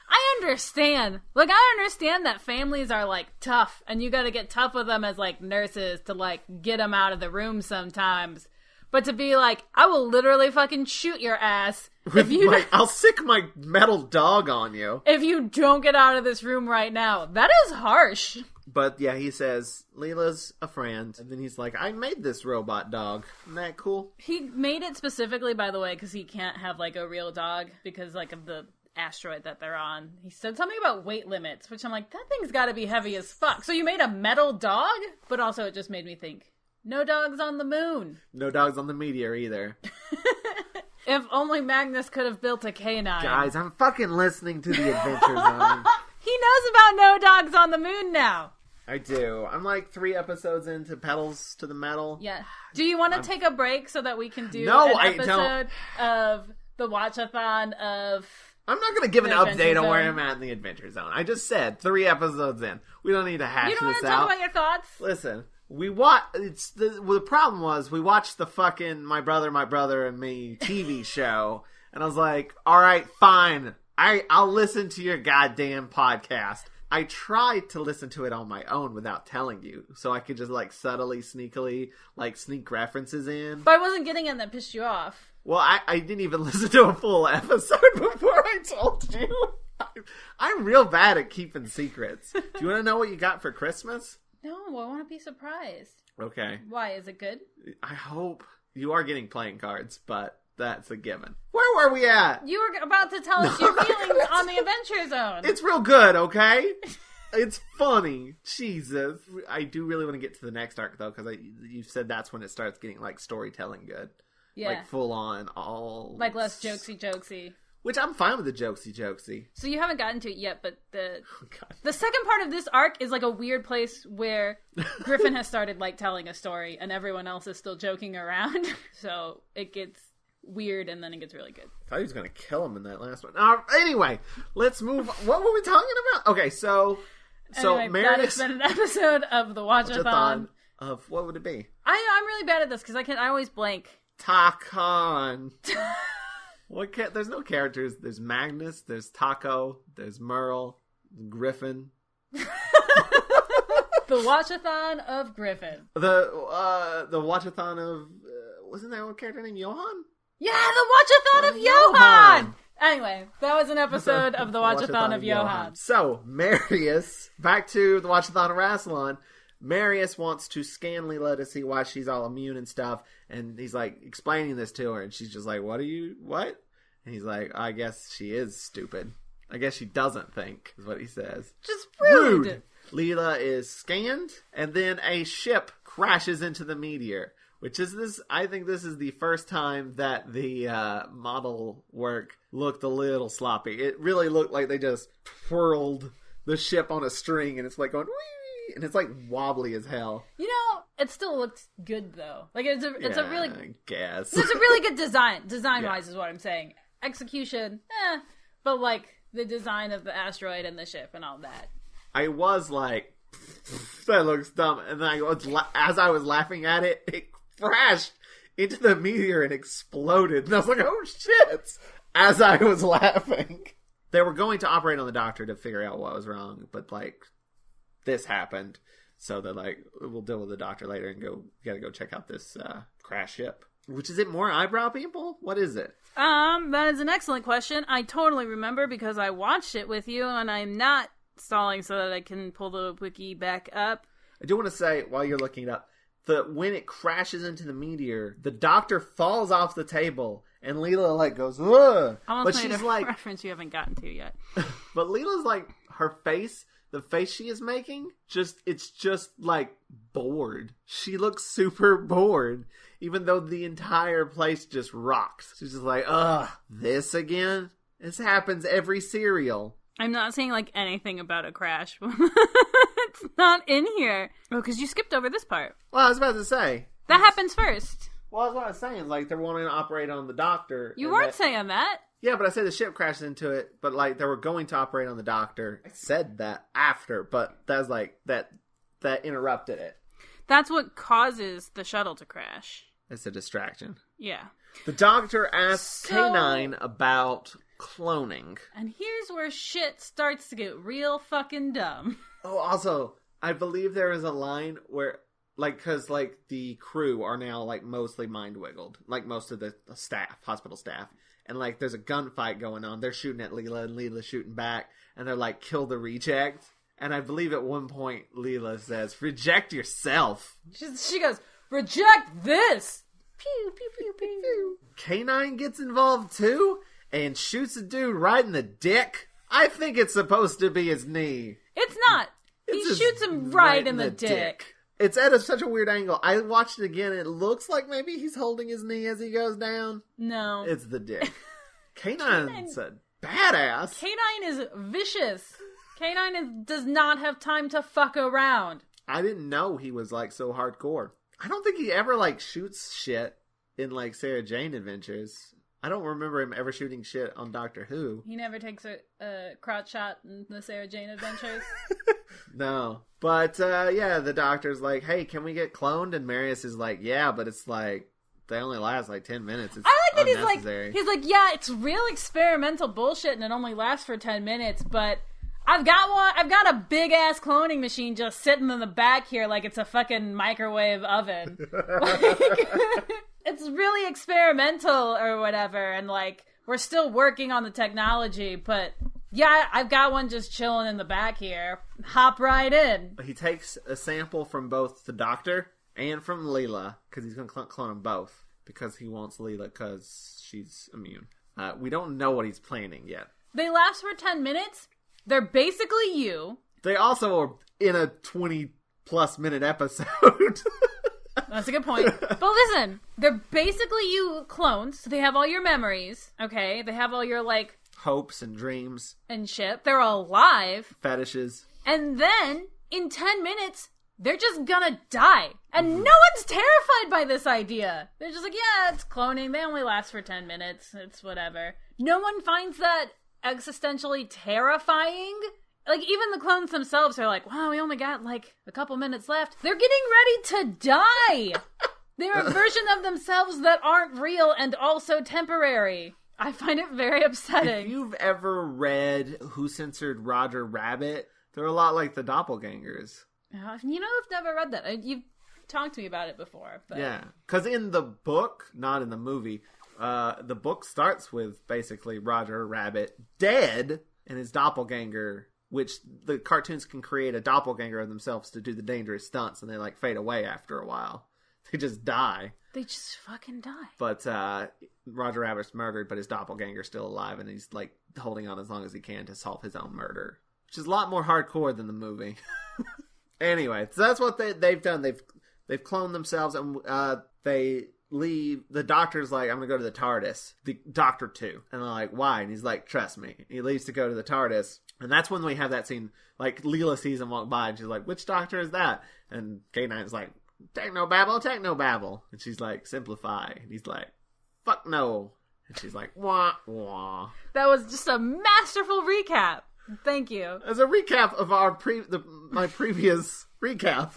I understand. Like, I understand that families are, like, tough, and you gotta get tough with them as, like, nurses to, like, get them out of the room sometimes. But to be like, I will literally fucking shoot your ass if you... I'll sick my metal dog on you. If you don't get out of this room right now. That is harsh. But, yeah, he says, Leela's a friend. And then he's like, I made this robot dog. Isn't that cool? He made it specifically, by the way, because he can't have, like, a real dog because, like, of the asteroid that they're on. He said something about weight limits, which I'm like, that thing's gotta be heavy as fuck. So you made a metal dog? But also it just made me think, No dogs on the moon. No dogs on the meteor either. If only Magnus could have built a canine. Guys, I'm fucking listening to the Adventure Zone. He knows about no dogs on the moon now. I do. I'm like 3 episodes into Pedals to the Metal. Yeah. Do you want to take a break so that we can do No, an I episode of the Watch-A-Thon of... I'm not going to give an The update Adventure on where Zone. I'm at in the Adventure Zone. I just said 3 episodes in. We don't need to hash You don't want this to talk out. about your thoughts? Listen, the problem was we watched the fucking My Brother, and Me TV show, and I was like, all right, fine. I'll listen to your goddamn podcast. I tried to listen to it on my own without telling you, so I could just like subtly, sneakily, like sneak references in. But I wasn't getting it that pissed you off. Well, I didn't even listen to a full episode before I told you. I'm real bad at keeping secrets. Do you want to know what you got for Christmas? No, I want to be surprised. Okay. Why? Is it good? I hope you are getting playing cards, but that's a given. Where were we at? You were about to tell us your feelings on the Adventure Zone. It's real good, okay? It's funny. Jesus. I do really want to get to the next arc, though, because you said that's when it starts getting, like, storytelling good. Yeah. Like, full on, all... Like less jokesy. Which I'm fine with the jokesy. So you haven't gotten to it yet, but Oh, God. the second part of this arc is like a weird place where Griffin has started like telling a story and everyone else is still joking around. So it gets weird and then it gets really good. I thought he was going to kill him in that last one. Anyway, let's move... What were we talking about? Okay, so Anyway, that has Marius... been an episode of the Watch-A-Thon. Of what would it be? I'm really bad at this because I always blank. Takon. There's no characters. There's Magnus, there's Taco, there's Merle, Griffin. The Watch-A-Thon of Griffin. The Watch-A-Thon of... wasn't there one character named Johan? Yeah, the Watch-A-Thon of Johan! Anyway, that was an episode of the Watch-A-Thon of Johan. So, Marius, back to the Watch-A-Thon of Rassilon. Marius wants to scan Leela to see why she's all immune and stuff, and he's like explaining this to her, and she's just like, what? And he's like, I guess she is stupid. I guess she doesn't think, is what he says. Just rude. Leela is scanned, and then a ship crashes into the meteor, which is this, I think this is the first time that the model work looked a little sloppy. It really looked like they just twirled the ship on a string, and it's like going, wee! And it's like wobbly as hell. You know, it still looks good though. Like it's a really I guess. it's a really good design wise is what I'm saying. Execution, but like the design of the asteroid and the ship and all that. I was like, that looks dumb, and then as I was laughing at it, it crashed into the meteor and exploded, and I was like, oh shit! As I was laughing, they were going to operate on the doctor to figure out what was wrong, but like. This happened, so they're like, we'll deal with the doctor later and gotta go check out this crash ship. Which, is it more eyebrow people? What is it? That is an excellent question. I totally remember because I watched it with you, and I'm not stalling so that I can pull the wiki back up. I do want to say, while you're looking it up, when it crashes into the meteor, the doctor falls off the table, and Leela like goes, ugh! Almost But made she's a like, reference you haven't gotten to yet. but Leela's like, her face. The face she is making, it's just like bored. She looks super bored, even though the entire place just rocks. She's just like, ugh, this again? This happens every serial. I'm not saying like anything about a crash. It's not in here. Oh, because you skipped over this part. Well, I was about to say. That happens first. Well, that's what I was saying. Like, they're wanting to operate on the doctor. You weren't saying that. Yeah, but I said the ship crashed into it, but like they were going to operate on the doctor. I said that after, but that was like that interrupted it. That's what causes the shuttle to crash. It's a distraction. Yeah. The doctor asks K9 about cloning. And here's where shit starts to get real fucking dumb. Oh, also, I believe there is a line where like, because like the crew are now like mostly mind wiggled, like most of the staff, hospital staff. And, like, there's a gunfight going on. They're shooting at Leela, and Leela's shooting back. And they're like, kill the reject. And I believe at one point, Leela says, reject yourself. She goes, reject this! Pew, pew, pew, pew, pew. K9 gets involved, too, and shoots a dude right in the dick. I think it's supposed to be his knee. It's not. He shoots him right in the dick. It's at such a weird angle. I watched it again, and it looks like maybe he's holding his knee as he goes down. No. It's the dick. K9's a badass. K9 is vicious. K9 does not have time to fuck around. I didn't know he was, like, so hardcore. I don't think he ever, like, shoots shit in, like, Sarah Jane Adventures. I don't remember him ever shooting shit on Doctor Who. He never takes a crotch shot in the Sarah Jane Adventures. No. But, yeah, the Doctor's like, hey, can we get cloned? And Marius is like, yeah, but it's like, they only last like 10 minutes. It's I like that unnecessary. he's like, yeah, it's real experimental bullshit and it only lasts for 10 minutes, but I've got a big ass cloning machine just sitting in the back here like it's a fucking microwave oven. It's really experimental or whatever, and like, we're still working on the technology, but yeah, I've got one just chilling in the back here. Hop right in. He takes a sample from both the Doctor and from Leela, because he's going to clone them both, because he wants Leela because she's immune. We don't know what he's planning yet. They last for 10 minutes. They're basically you. They also are in a 20-plus minute episode. That's a good point. But listen, they're basically you clones, so they have all your memories, okay? They have all your, like... hopes and dreams. And shit. They're alive. Fetishes. And then, in 10 minutes... they're just gonna die. And no one's terrified by this idea. They're just like, yeah, it's cloning. They only last for 10 minutes. It's whatever. No one finds that existentially terrifying. Like, even the clones themselves are like, wow, we only got, like, a couple minutes left. They're getting ready to die. They're a version of themselves that aren't real and also temporary. I find it very upsetting. If you've ever read Who Censored Roger Rabbit, they're a lot like the doppelgangers. You know, I've never read that. You've talked to me about it before. But... yeah, because in the book, not in the movie, the book starts with basically Roger Rabbit dead and his doppelganger, which the cartoons can create a doppelganger of themselves to do the dangerous stunts, and they like fade away after a while. They just die. They just fucking die. But Roger Rabbit's murdered, but his doppelganger's still alive, and he's like holding on as long as he can to solve his own murder, which is a lot more hardcore than the movie. Anyway, so that's what they've done. They've cloned themselves, and they leave. The Doctor's like, I'm going to go to the TARDIS. The Doctor too. And they're like, why? And he's like, trust me. He leaves to go to the TARDIS. And that's when we have that scene, like, Leela sees him walk by, and she's like, which Doctor is that? And K9's like, technobabble. And she's like, simplify. And he's like, fuck no. And she's like, wah, wah. That was just a masterful recap. Thank you. As a recap of my previous recap.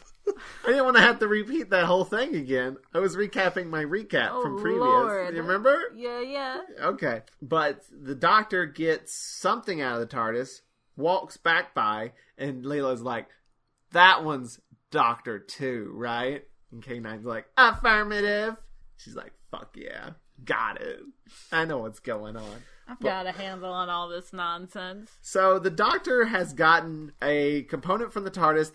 I didn't want to have to repeat that whole thing again. I was recapping my recap from previous. Lord. You remember? Yeah. Okay. But the Doctor gets something out of the TARDIS, walks back by, and Leela's like, that one's Doctor 2, right? And K9's like, affirmative. She's like, fuck yeah. Got it. I know what's going on. I've got a handle on all this nonsense. So the Doctor has gotten a component from the TARDIS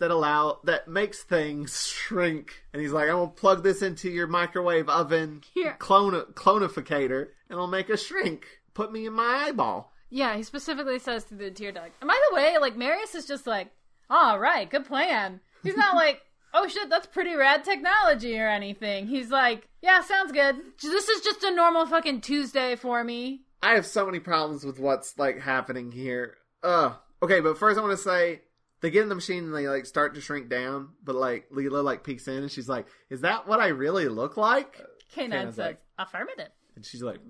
that makes things shrink, and he's like, "I'm gonna plug this into your microwave oven, clonificator, and it'll make us shrink. Put me in my eyeball." Yeah, he specifically says to the tear duct. And by the way, like, Marius is just like, "All right, good plan." He's not like, "Oh shit, that's pretty rad technology" or anything. He's like, "Yeah, sounds good. This is just a normal fucking Tuesday for me." I have so many problems with what's, like, happening here. Okay, but first I want to say, they get in the machine and they, like, start to shrink down, but, like, Leela, like, peeks in and she's like, is that what I really look like? K9 says, like, affirmative. And she's like,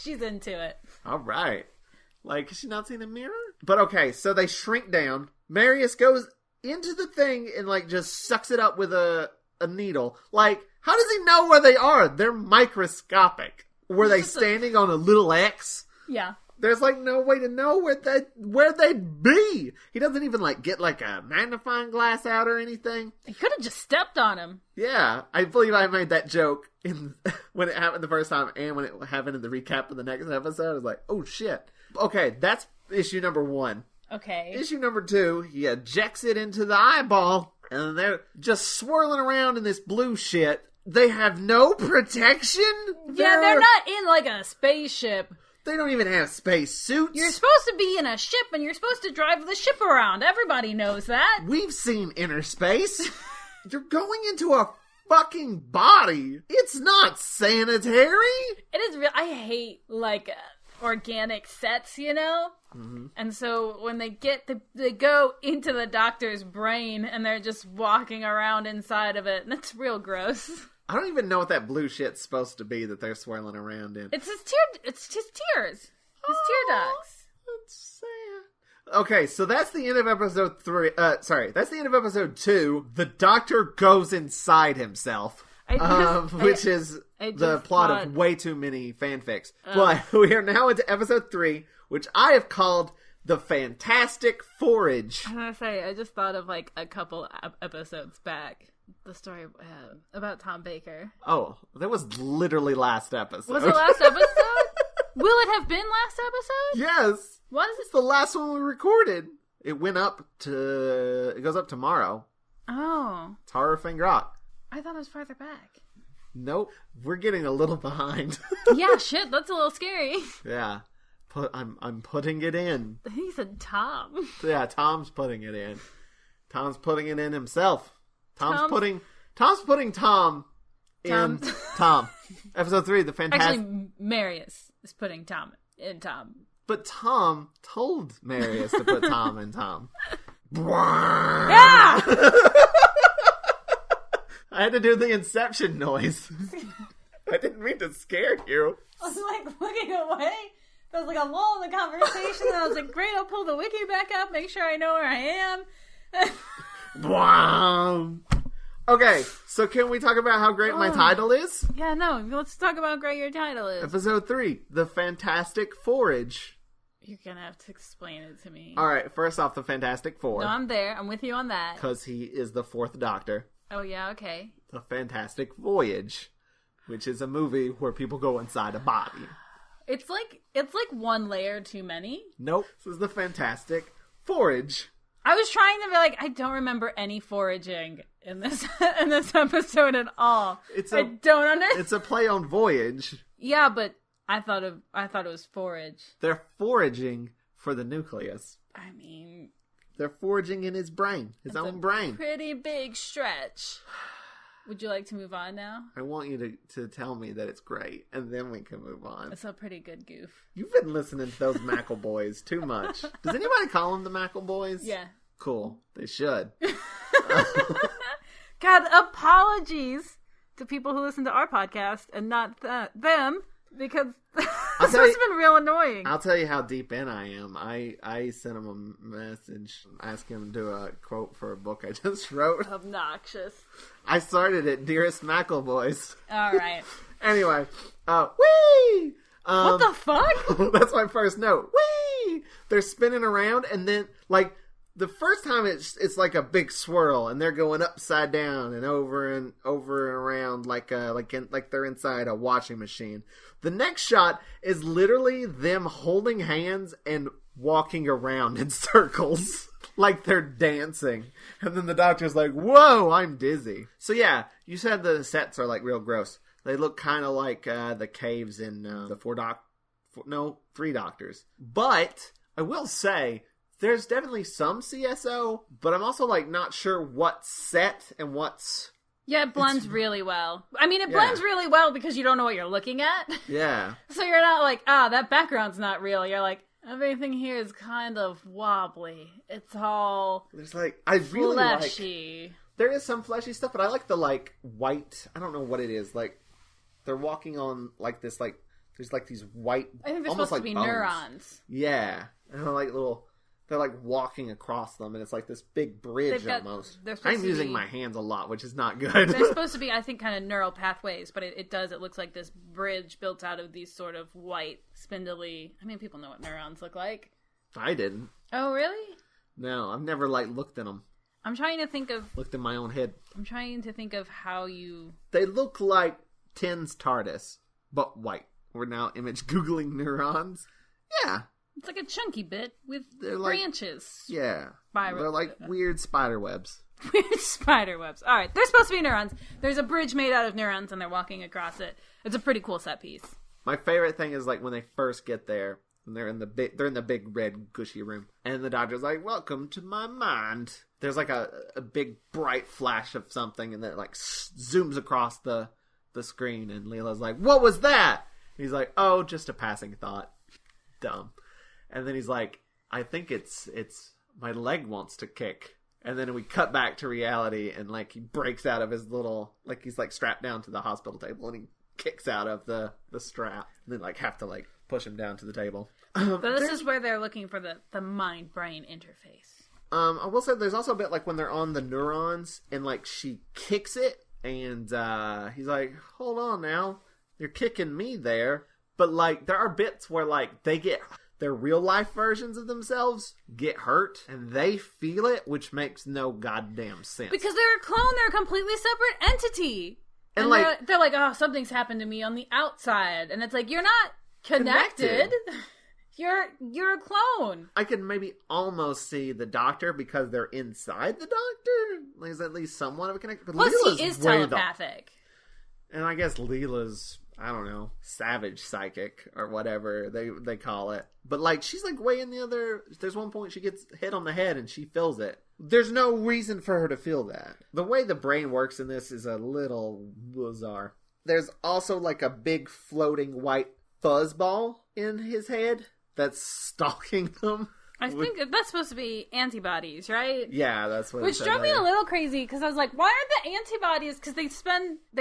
She's into it. All right. Like, has she not seen a mirror? But, okay, so they shrink down. Marius goes into the thing and, like, just sucks it up with a needle. Like, how does he know where they are? They're microscopic. Were they standing on a little X? Yeah. There's, like, no way to know where they'd be. He doesn't even, like, get, like, a magnifying glass out or anything. He could have just stepped on him. Yeah. I believe I made that joke when it happened the first time and when it happened in the recap of the next episode. I was like, oh, shit. Okay, that's issue number 1. Okay. Issue number 2, he ejects it into the eyeball, and they're just swirling around in this blue shit. They have no protection? Yeah, they're not in, like, a spaceship. They don't even have space suits. You're supposed to be in a ship, and you're supposed to drive the ship around. Everybody knows that. We've seen inner space. You're going into a fucking body. It's not sanitary. It is real. I hate, like, organic sets, you know? Mm-hmm. And so when they go into the doctor's brain and they're just walking around inside of it, and it's real gross. I don't even know what that blue shit's supposed to be that they're swirling around in. It's his tears. His tear ducts. That's sad. Okay, so that's the end of episode 3. That's the end of episode 2. The doctor goes inside himself. Which is the plot of way too many fanfics. But we are now into episode 3, which I have called The Fantastic Forage. I was gonna say, I just thought of, like, a couple episodes back. The story about Tom Baker. Oh, that was literally last episode. Was it last episode? Will it have been last episode? Yes. What is it? It's the last one we recorded. It goes up tomorrow. Oh. It's Horror Finger Rock. I thought it was farther back. Nope. We're getting a little behind. Yeah, shit, that's a little scary. Yeah. I'm putting it in. He said Tom. Yeah, Tom's putting it in. Tom's putting it in himself. Tom's putting Tom in Tom. Episode 3, the fantastic. Actually, Marius is putting Tom in Tom. But Tom told Marius to put Tom in Tom. Yeah! I had to do the Inception noise. I didn't mean to scare you. I was like looking away. There was like a lull in the conversation, and I was like, great, I'll pull the wiki back up, make sure I know where I am. Okay, so can we talk about how great my title is? Yeah, no, let's talk about how great your title is. Episode 3, The Fantastic Forage. You're gonna have to explain it to me. Alright, first off, the Fantastic Four. No, I'm there. I'm with you on that. Because he is the 4th Doctor. Oh, yeah, okay. The Fantastic Voyage, which is a movie where people go inside a body. It's like one layer too many. Nope. This is the Fantastic Forage. I was trying to be like, I don't remember any foraging in this episode at all. I don't understand. It's a play on voyage. Yeah, but I thought it was forage. They're foraging for the nucleus. I mean, they're foraging in his brain, his own brain. Pretty big stretch. Would you like to move on now? I want you to tell me that it's great, and then we can move on. It's a pretty good goof. You've been listening to those Mackle Boys too much. Does anybody call them the Mackle Boys? Yeah. Cool. They should. God, apologies to people who listen to our podcast and not them, because this has been real annoying. I'll tell you how deep in I am. I sent him a message asking him to do a quote for a book I just wrote. Obnoxious. I started it, Dearest Mackle Boys. All right. Anyway, whee! What the fuck? That's my first note. Whee! They're spinning around, and then, like, the first time it's like a big swirl, and they're going upside down and over and around like they're inside a washing machine. The next shot is literally them holding hands and walking around in circles like they're dancing. And then the doctor's like, "Whoa, I'm dizzy." So yeah, you said the sets are like real gross. They look kind of like the caves in the 3 Doctors. But I will say, there's definitely some CSO, but I'm also, like, not sure what's set and what's... Yeah, it blends really well. I mean, it blends really well because you don't know what you're looking at. Yeah. So you're not like, that background's not real. You're like, everything here is kind of wobbly. It's all There's, like, I really fleshy. There is some fleshy stuff, but I like the, like, white... I don't know what it is. Like, they're walking on, like, this, like... There's, like, these white... I think they're almost supposed to be bones. neurons. Yeah. And they're, like, little... They're, like, walking across them, and it's, like, this big bridge almost. I'm using my hands a lot, which is not good. They're supposed to be, I think, kind of neural pathways, but it looks like this bridge built out of these sort of white, spindly... I mean, people know what neurons look like. I didn't. Oh, really? No, I've never, like, looked at them. I'm trying to think of... Looked in my own head. I'm trying to think of how you... They look like Tin's TARDIS, but white. We're now image Googling neurons. Yeah. It's like a chunky bit with They're branches. Like, yeah. They're like weird spider webs. Weird spider webs. All right. They're supposed to be neurons. There's a bridge made out of neurons, and they're walking across it. It's a pretty cool set piece. My favorite thing is, like, when they first get there, And they're in the big red gushy room. And the doctor's like, welcome to my mind. There's like a big bright flash of something, and then it like zooms across the screen, and Leela's like, what was that? And he's like, oh, just a passing thought. Dumb. And then he's like, I think it's my leg wants to kick. And then we cut back to reality, and like he breaks out of his little, like he's like strapped down to the hospital table, and he kicks out of the strap, and then like have to like push him down to the table. But this is where they're looking for the mind-brain interface. I will say there's also a bit like when they're on the neurons, and like she kicks it, and he's like, hold on now, you're kicking me there. But like there are bits where like they get their real life versions of themselves get hurt, and they feel it, which makes no goddamn sense. Because they're a clone, they're a completely separate entity. And like they're like, oh, something's happened to me on the outside. And it's like, you're not connected. You're a clone. I can maybe almost see the doctor because they're inside the doctor. There's at least somewhat of a connection. But plus, Leela's he is telepathic. And I guess Leela's, I don't know, savage psychic or whatever they call it. But like, she's like way in the other. There's one point she gets hit on the head and she feels it. There's no reason for her to feel that. The way the brain works in this is a little bizarre. There's also like a big floating white fuzzball in his head that's stalking them. I think that's supposed to be antibodies, right? Yeah, that's what. Which drove me a little crazy because I was like, "Why aren't the antibodies?" Because they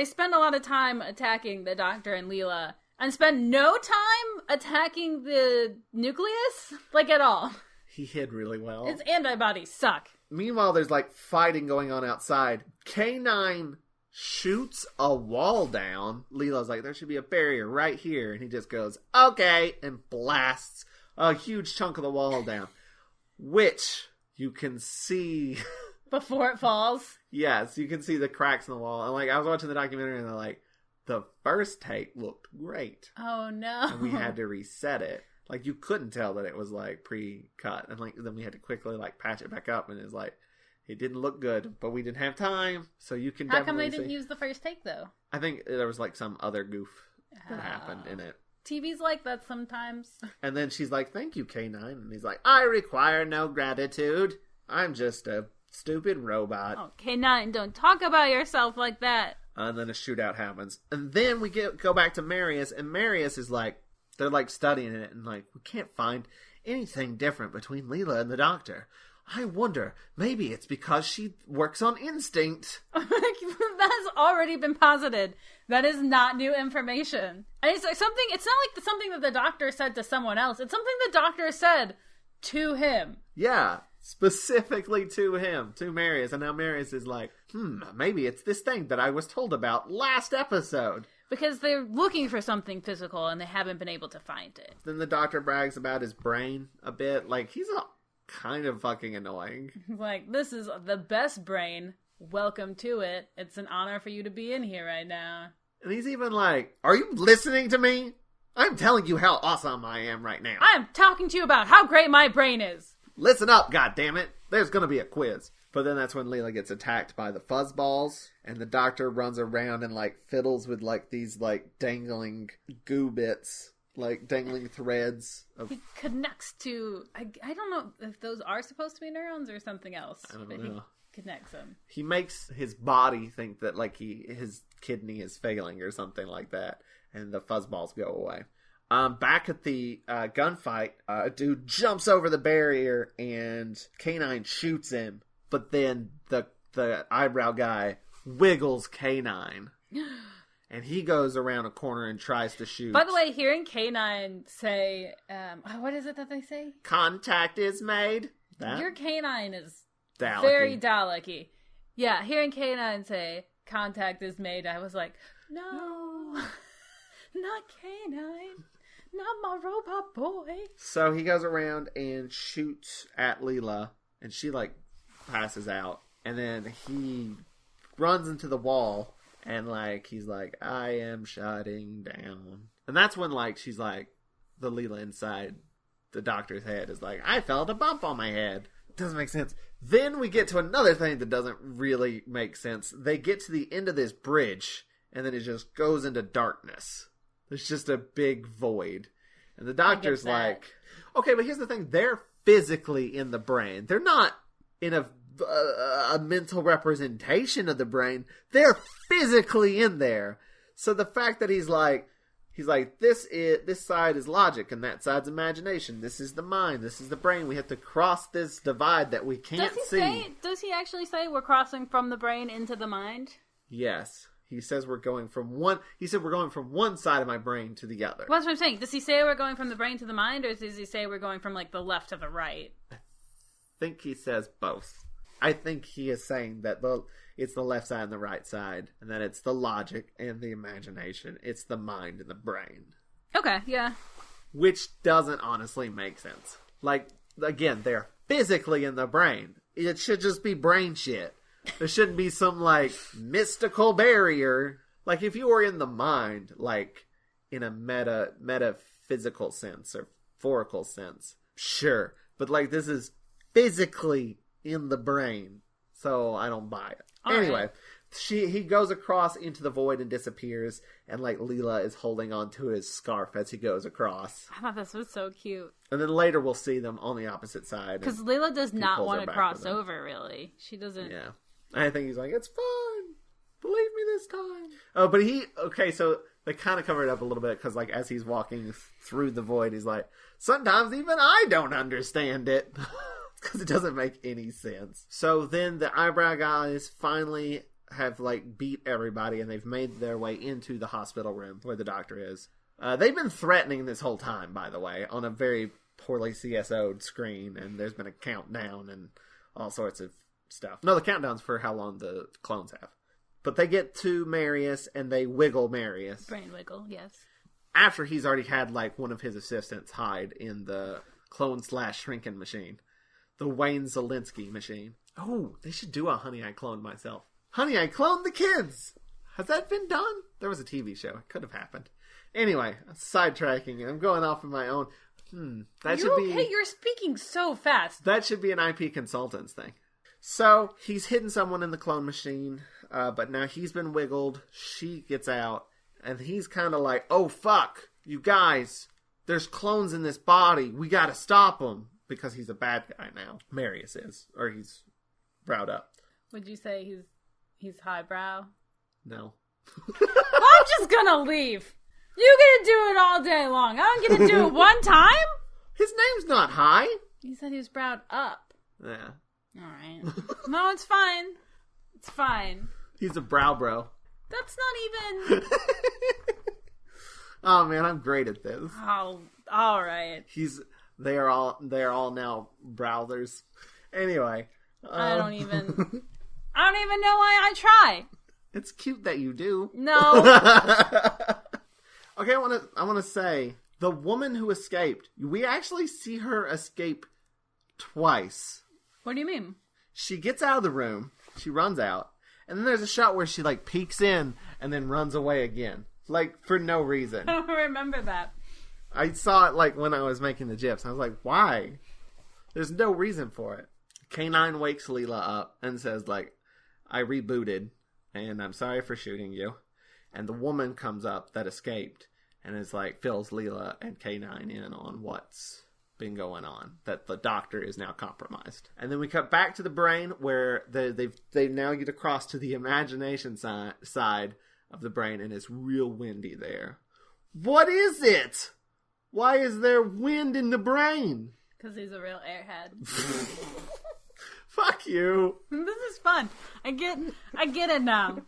spend a lot of time attacking the Doctor and Leela, and spend no time attacking the nucleus, like at all. He hid really well. His antibodies suck. Meanwhile, there's like fighting going on outside. K9 shoots a wall down. Leela's like, there should be a barrier right here. And he just goes, okay, and blasts a huge chunk of the wall down. Which you can see... Before it falls? Yes, you can see the cracks in the wall. And like, I was watching the documentary and they're like, the first take looked great. Oh no. And we had to reset it. Like, you couldn't tell that it was like pre-cut. And like, then we had to quickly like patch it back up, and it's like, it didn't look good, but we didn't have time, so you can How come they didn't use the first take, though? I think there was, like, some other goof that happened in it. TV's like that sometimes. And then she's like, thank you, K9. And he's like, I require no gratitude. I'm just a stupid robot. Oh, K9, don't talk about yourself like that. And then a shootout happens. And then we go back to Marius, and Marius is like, they're, like, studying it, and, like, we can't find anything different between Leela and the Doctor. I wonder, maybe it's because she works on instinct. That's already been posited. That is not new information. And it's like something, it's not like something that the Doctor said to someone else. It's something the Doctor said to him. Yeah, specifically to him, to Marius. And now Marius is like, maybe it's this thing that I was told about last episode. Because they're looking for something physical and they haven't been able to find it. Then the Doctor brags about his brain a bit. Like, he's kind of fucking annoying. Like, this is the best brain. Welcome to it. It's an honor for you to be in here right now. And he's even like, are you listening to me? I'm telling you how awesome I am right now. I am talking to you about how great my brain is. Listen up, goddammit. There's gonna be a quiz. But then that's when Leela gets attacked by the fuzzballs, and the Doctor runs around and like fiddles with like these like dangling goo bits. Like dangling threads. He connects to... I don't know if those are supposed to be neurons or something else. I don't know. He connects them. He makes his body think that like his kidney is failing or something like that. And the fuzzballs go away. Back at the gunfight, a dude jumps over the barrier and K9 shoots him. But then the eyebrow guy wiggles K9. And he goes around a corner and tries to shoot. By the way, hearing K9 say, what is it that they say? Contact is made. Your K9 is Dalek-y. Very Dalek-y. Yeah, hearing K9 say, contact is made, I was like, no. Not K9. Not my robot boy. So he goes around and shoots at Leela, and she, like, passes out. And then he runs into the wall. And, like, he's like, I am shutting down. And that's when, like, she's like, the Leela inside the Doctor's head is like, I felt a bump on my head. Doesn't make sense. Then we get to another thing that doesn't really make sense. They get to the end of this bridge, and then it just goes into darkness. There's just a big void. And the doctor's that. like, okay, but here's the thing. They're physically in the brain. They're not in a mental representation of the brain. They're physically in there. So the fact that he's like, this side is logic and that side's imagination. This is the mind. This is the brain. We have to cross this divide that we can't see. Does he actually say we're crossing from the brain into the mind? Yes. He says we're going from one. He said we're going from one side of my brain to the other. Well, that's what I'm saying. Does he say we're going from the brain to the mind, or does he say we're going from like the left to the right? I think he says both. I think he is saying that it's the left side and the right side, and that it's the logic and the imagination. It's the mind and the brain. Okay, yeah. Which doesn't honestly make sense. Like, again, they're physically in the brain. It should just be brain shit. There shouldn't be some, like, mystical barrier. Like, if you were in the mind, like, in a metaphysical sense or phorical sense, sure. But, like, this is physically in the brain, so I don't buy it. All anyway, right. He goes across into the void and disappears, and, like, Leela is holding on to his scarf as he goes across. I thought this was so cute. And then later we'll see them on the opposite side. Because Leela does not want to cross them. over, really. She doesn't... Yeah. I think he's like, it's fine. Believe me this time. Oh, but so they kind of cover it up a little bit because, like, as he's walking through the void, he's like, sometimes even I don't understand it. Because it doesn't make any sense. So then the eyebrow guys finally have, like, beat everybody and they've made their way into the hospital room where the doctor is. They've been threatening this whole time, by the way, on a very poorly CSO'd screen, and there's been a countdown and all sorts of stuff. No, the countdown's for how long the clones have. But they get to Marius and they wiggle Marius. Brain wiggle, yes. After he's already had, like, one of his assistants hide in the clone/shrinking machine. The Wayne Zelinsky machine. Oh, they should do a Honey, I Cloned Myself. Honey, I Cloned the Kids! Has that been done? There was a TV show. It could have happened. Anyway, sidetracking. I'm going off on my own. You're speaking so fast. That should be an IP Consultants thing. So, he's hidden someone in the clone machine, but now he's been wiggled, she gets out, and he's kind of like, oh fuck, you guys, there's clones in this body, we gotta stop them, because he's a bad guy now. Marius is, or he's browed up. Would you say he's highbrow? No. I'm just gonna leave. You get to do it all day long. I don't get to do it one time? His name's not High. You said he was browed up. Yeah. Alright. No, it's fine. It's fine. He's a brow bro. That's not even... Oh man, I'm great at this. Oh, alright. They are all now browsers. Anyway. I don't even know why I try. It's cute that you do. No. Okay, I want to say, the woman who escaped, we actually see her escape twice. What do you mean? She gets out of the room, she runs out, and then there's a shot where she, like, peeks in and then runs away again. Like, for no reason. I don't remember that. I saw it, like, when I was making the GIFs. I was like, why? There's no reason for it. K9 wakes Leela up and says, like, I rebooted, and I'm sorry for shooting you. And the woman comes up that escaped and is like, fills Leela and K9 in on what's been going on. That the doctor is now compromised. And then we cut back to the brain where they now get across to the imagination side of the brain, and it's real windy there. What is it? Why is there wind in the brain? Because he's a real airhead. Fuck you. This is fun. I get it now.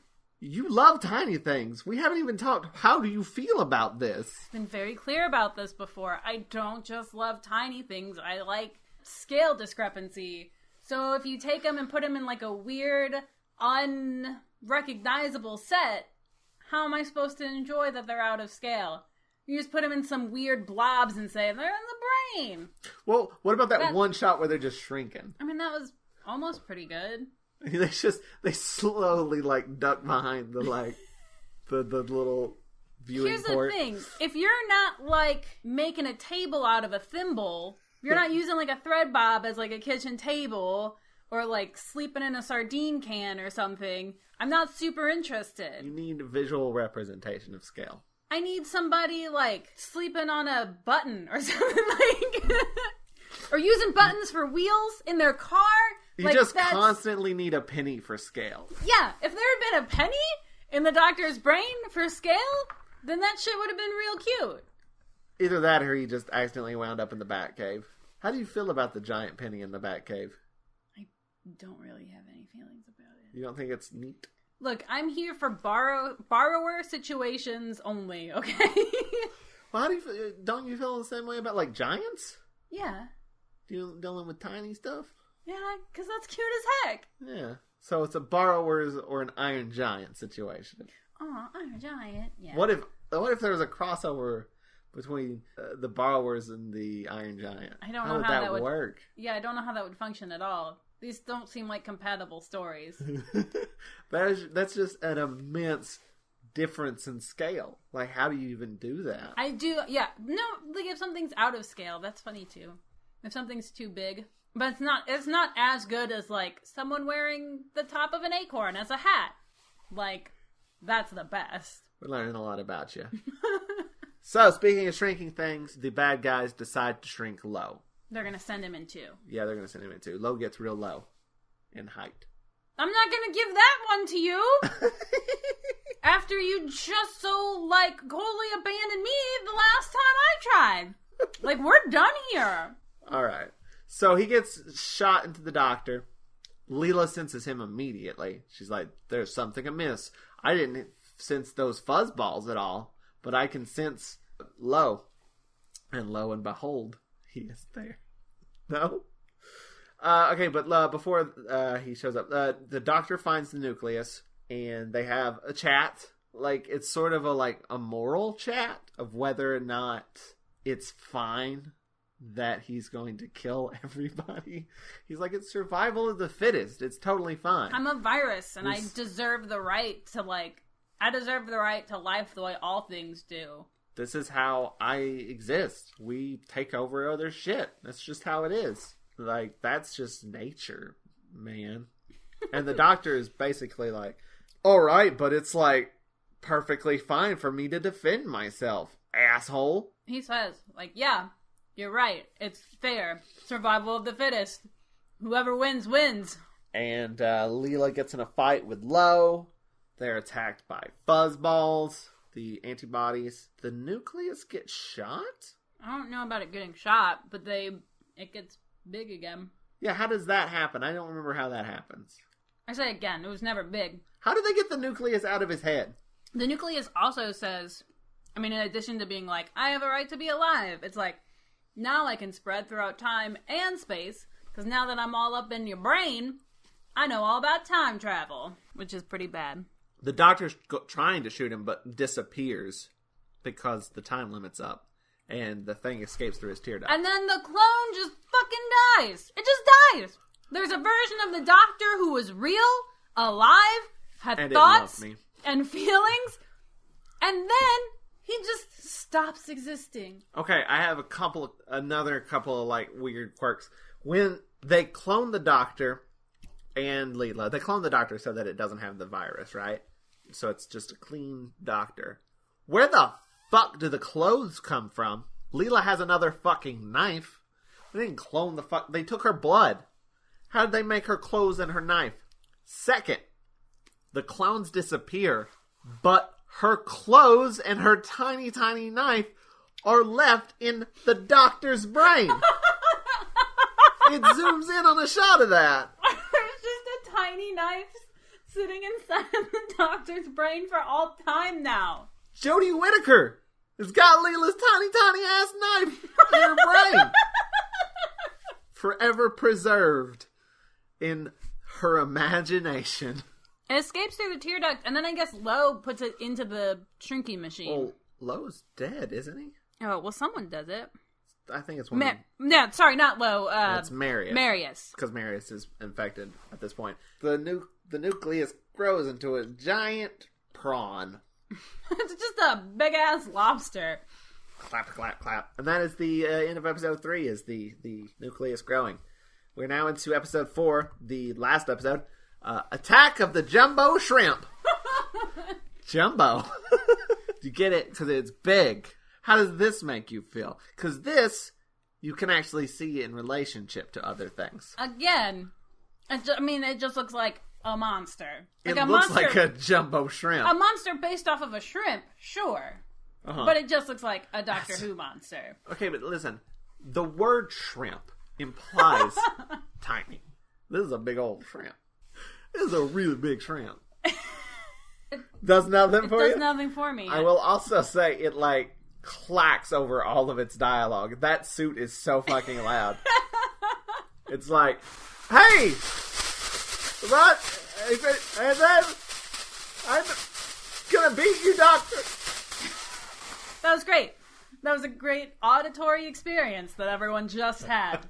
You love tiny things. We haven't even talked. How do you feel about this? I've been very clear about this before. I don't just love tiny things. I like scale discrepancy. So if you take them and put them in like a weird, unrecognizable set, how am I supposed to enjoy that they're out of scale? You just put them in some weird blobs and say, they're in the brain. Well, what about that one shot where they're just shrinking? I mean, that was almost pretty good. They slowly, like, duck behind the, like, the little viewing port. Here's the thing. If you're not, like, making a table out of a thimble, you're not using, like, a thread bob as, like, a kitchen table, or, like, sleeping in a sardine can or something, I'm not super interested. You need a visual representation of scale. I need somebody, like, sleeping on a button or something, like... or using buttons for wheels in their car. You just constantly need a penny for scale. Yeah, if there had been a penny in the doctor's brain for scale, then that shit would have been real cute. Either that or he just accidentally wound up in the Batcave. How do you feel about the giant penny in the Batcave? I don't really have any feelings about it. You don't think it's neat? Look, I'm here for borrower situations only, okay? Well, don't you feel the same way about, like, giants? Yeah. Dealing with tiny stuff? Yeah, because that's cute as heck. Yeah. So it's a borrowers or an Iron Giant situation. Oh, Iron Giant, yeah. What if there was a crossover between the borrowers and the Iron Giant? I don't how know would how that would work? Yeah, I don't know how that would function at all. These don't seem like compatible stories. That's just an immense difference in scale. Like, how do you even do that? I do, yeah. No, like if something's out of scale, that's funny too. If something's too big. But it's not as good as, like, someone wearing the top of an acorn as a hat. Like, that's the best. We're learning a lot about you. So, speaking of shrinking things, the bad guys decide to shrink Low. They're going to send him in two. Yeah, they're going to send him in two. Low gets real low in height. I'm not going to give that one to you! After you just so, like, wholly abandoned me the last time I tried. Like, we're done here. All right. So he gets shot into the doctor. Leela senses him immediately. She's like, there's something amiss. I didn't sense those fuzz balls at all, but I can sense Low. And lo and behold, he is there. No? Okay, but before he shows up, the doctor finds the nucleus, and they have a chat. Like, it's sort of a moral chat of whether or not it's fine that he's going to kill everybody. He's like, it's survival of the fittest. It's totally fine. I'm a virus, and I deserve the right to, like, I deserve the right to life the way all things do. This is how I exist. We take over other shit. That's just how it is. Like, that's just nature, man. And the doctor is basically like, all right, but it's, like, perfectly fine for me to defend myself, asshole. He says, like, yeah, you're right. It's fair. Survival of the fittest. Whoever wins, wins. And Leela gets in a fight with Low. They're attacked by fuzzballs, the antibodies. The nucleus gets shot? I don't know about it getting shot, but it gets big again. Yeah, how does that happen? I don't remember how that happens. I say again, it was never big. How do they get the nucleus out of his head? The nucleus also says, I mean, in addition to being like, I have a right to be alive, it's like, now I can spread throughout time and space, because now that I'm all up in your brain, I know all about time travel, which is pretty bad. The doctor's trying to shoot him, but disappears because the time limit's up, and the thing escapes through his tear duct. And then the clone just fucking dies. It just dies. There's a version of the doctor who was real, alive, had and thoughts and feelings, and then he just stops existing. Okay, I have another couple of, like, weird quirks. When they clone the doctor and Leela, they clone the doctor so that it doesn't have the virus, right? So it's just a clean doctor. Where the fuck do the clothes come from? Leela has another fucking knife. They didn't clone the fuck. They took her blood. How did they make her clothes and her knife? Second, the clones disappear, but her clothes and her tiny, tiny knife are left in the doctor's brain. It zooms in on a shot of that. There's just a tiny knife sitting inside of the doctor's brain for all time now. Jodie Whittaker has got Leela's tiny, tiny ass knife in her brain. Forever preserved in her imagination. It escapes through the tear duct, and then I guess Low puts it into the shrinking machine. Well, Low's dead, isn't he? Oh, well, someone does it. I think it's one Yeah, sorry, not Low. it's Marius. Marius. Because Marius is infected at this point. The nucleus grows into a giant prawn. It's just a big-ass lobster. Clap, clap, clap. And that is the end of episode 3, is the nucleus growing. We're now into episode 4, the last episode. Attack of the Jumbo Shrimp. Jumbo. You get it? Because it's big. How does this make you feel? Because this, you can actually see in relationship to other things. Again, it just looks like a monster. Like it looks like a jumbo shrimp. A monster based off of a shrimp, sure. Uh-huh. But it just looks like a Doctor Who monster. Okay, but listen. The word shrimp implies tiny. This is a big old shrimp. This is a really big shrimp. Does nothing for you? It does nothing for me. I will also say it, like, clacks over all of its dialogue. That suit is so fucking loud. It's like, hey! What? I'm gonna beat you, Doctor! That was great. That was a great auditory experience that everyone just had.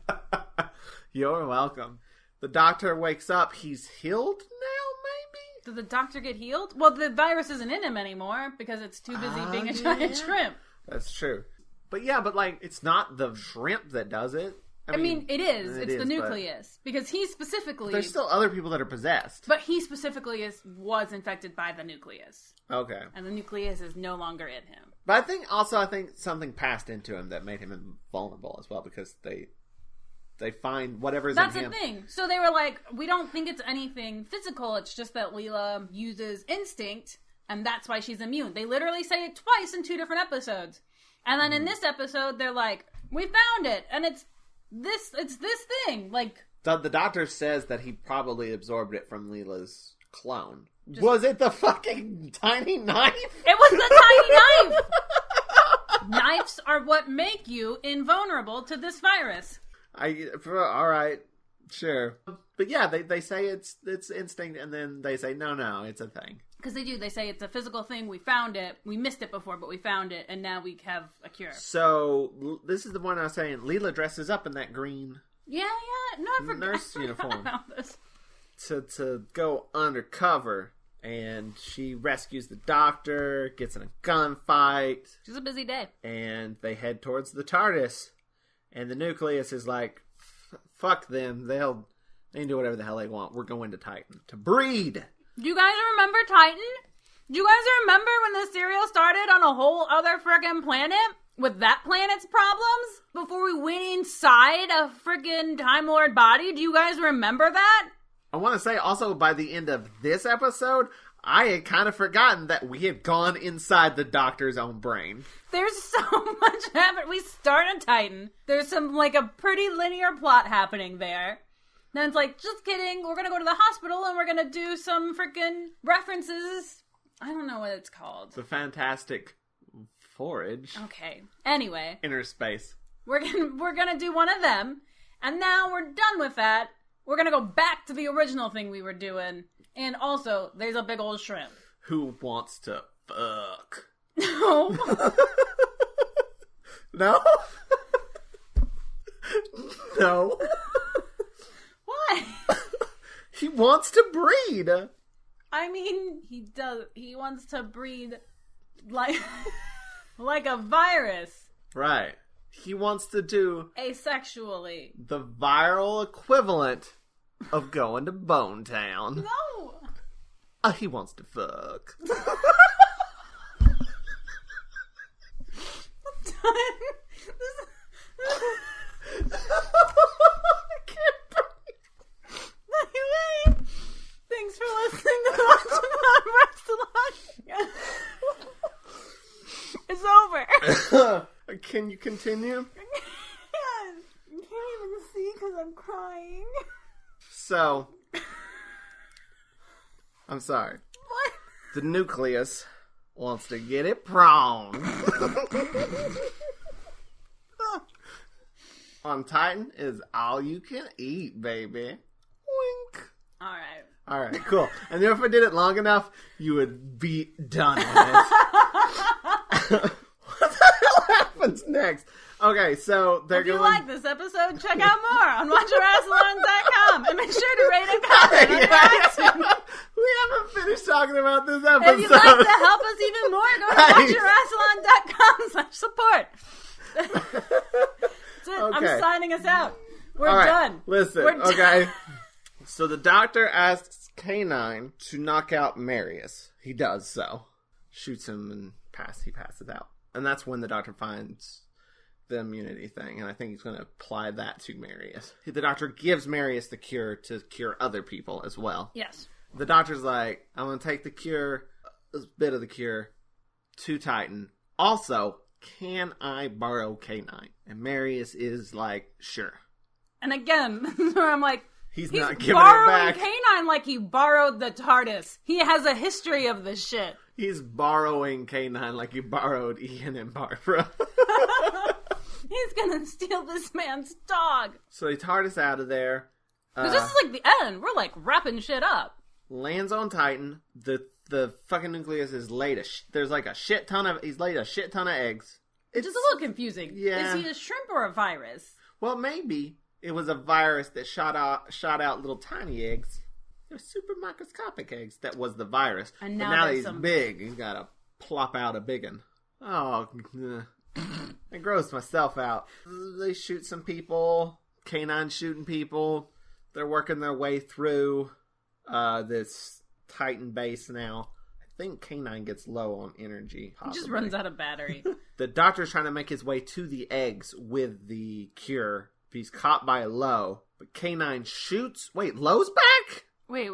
You're welcome. The Doctor wakes up. He's healed now, maybe? Did the Doctor get healed? Well, the virus isn't in him anymore because it's too busy being a giant shrimp. That's true. But yeah, it's not the shrimp that does it. I mean, it is. It's the nucleus. Because he specifically... There's still other people that are possessed. But he specifically was infected by the nucleus. Okay. And the nucleus is no longer in him. But I think something passed into him that made him invulnerable as well, because they find whatever's in him. That's the thing. So they were like, we don't think it's anything physical, it's just that Leela uses instinct, and that's why she's immune. They literally say it twice in 2 different episodes. And then in this episode, they're like, we found it, and it's this thing. Like, the Doctor says that he probably absorbed it from Leela's clone. Was it the fucking tiny knife? It was the tiny knife! Knives are what make you invulnerable to this virus. Alright, sure. But yeah, they say it's instinct, and then they say, no, it's a thing. Because they do. They say it's a physical thing. We found it. We missed it before, but we found it, and now we have a cure. So, this is the one I was saying. Leela dresses up in that green nurse uniform. About this. To go undercover, and she rescues the Doctor, gets in a gunfight. It's a busy day. And they head towards the TARDIS, and the nucleus is like, fuck them, they can do whatever the hell they want. We're going to Titan to breed. Do you guys remember Titan? Do you guys remember when the serial started on a whole other friggin' planet with that planet's problems before we went inside a friggin' Time Lord body? Do you guys remember that? I want to say also by the end of this episode, I had kind of forgotten that we had gone inside the Doctor's own brain. There's so much happening. We start on Titan. There's some, like, a pretty linear plot happening there. Then it's like, just kidding, we're gonna go to the hospital and we're gonna do some freaking references. I don't know what it's called. The Fantastic Forage. Okay. Anyway. Inner space. We're gonna do one of them. And now we're done with that. We're gonna go back to the original thing we were doing. And also, there's a big old shrimp. Who wants to fuck? No. No? No. Why? He wants to breed. I mean, he does. He wants to breed like a virus. Right. He wants to do asexually the viral equivalent of going to Bone Town. No. He wants to fuck. Anyway, thanks for listening to Watch-A-Thon of Rassilon. It's over. Can you continue? I can't even see because I'm crying. So, I'm sorry. What? The nucleus wants to get it prawn. On Titan is all you can eat, baby. Wink. Alright, cool. And then if I did it long enough, you would be done with it. What the hell happens next? Okay, so they're going... If you like this episode, check out more on Watch-A-Rassilon.com and make sure to rate and comment on iTunes. We haven't finished talking about this episode. If you'd like to help us even more, go to Watch-A-Rassilon.com/support. That's it. Okay. I'm signing us out. We're done. Listen, okay. So the Doctor asks K9 to knock out Marius. He does so. shoots him and he passes out. And that's when the doctor finds the immunity thing, and I think he's going to apply that to Marius. The doctor gives Marius the cure to cure other people as well. Yes. The doctor's like, I'm going to take the cure, this bit of the cure, to Titan. Also, can I borrow K9? And Marius is like, sure. And again, I'm like, he's not giving it back. K9 like he borrowed the TARDIS. He has a history of this shit. He's borrowing K9 like he borrowed Ian and Barbara. He's gonna steal this man's dog. So he TARDIS out of there. Because this is like the end. We're like wrapping shit up. Lands on Titan. The fucking nucleus is laid there's like a shit ton of eggs. It's just a little confusing. Yeah. Is he a shrimp or a virus? Well, maybe it was a virus that shot out little tiny eggs. They're super microscopic eggs. That was the virus. And but now that he's big, he's got to plop out a big one. Oh, I grossed myself out. They shoot some people. K9 shooting people. They're working their way through this Titan base now. I think K9 gets low on energy. Possibly. He just runs out of battery. The doctor's trying to make his way to the eggs with the cure. He's caught by Low. But K9 shoots. Wait, Low's back? Wait.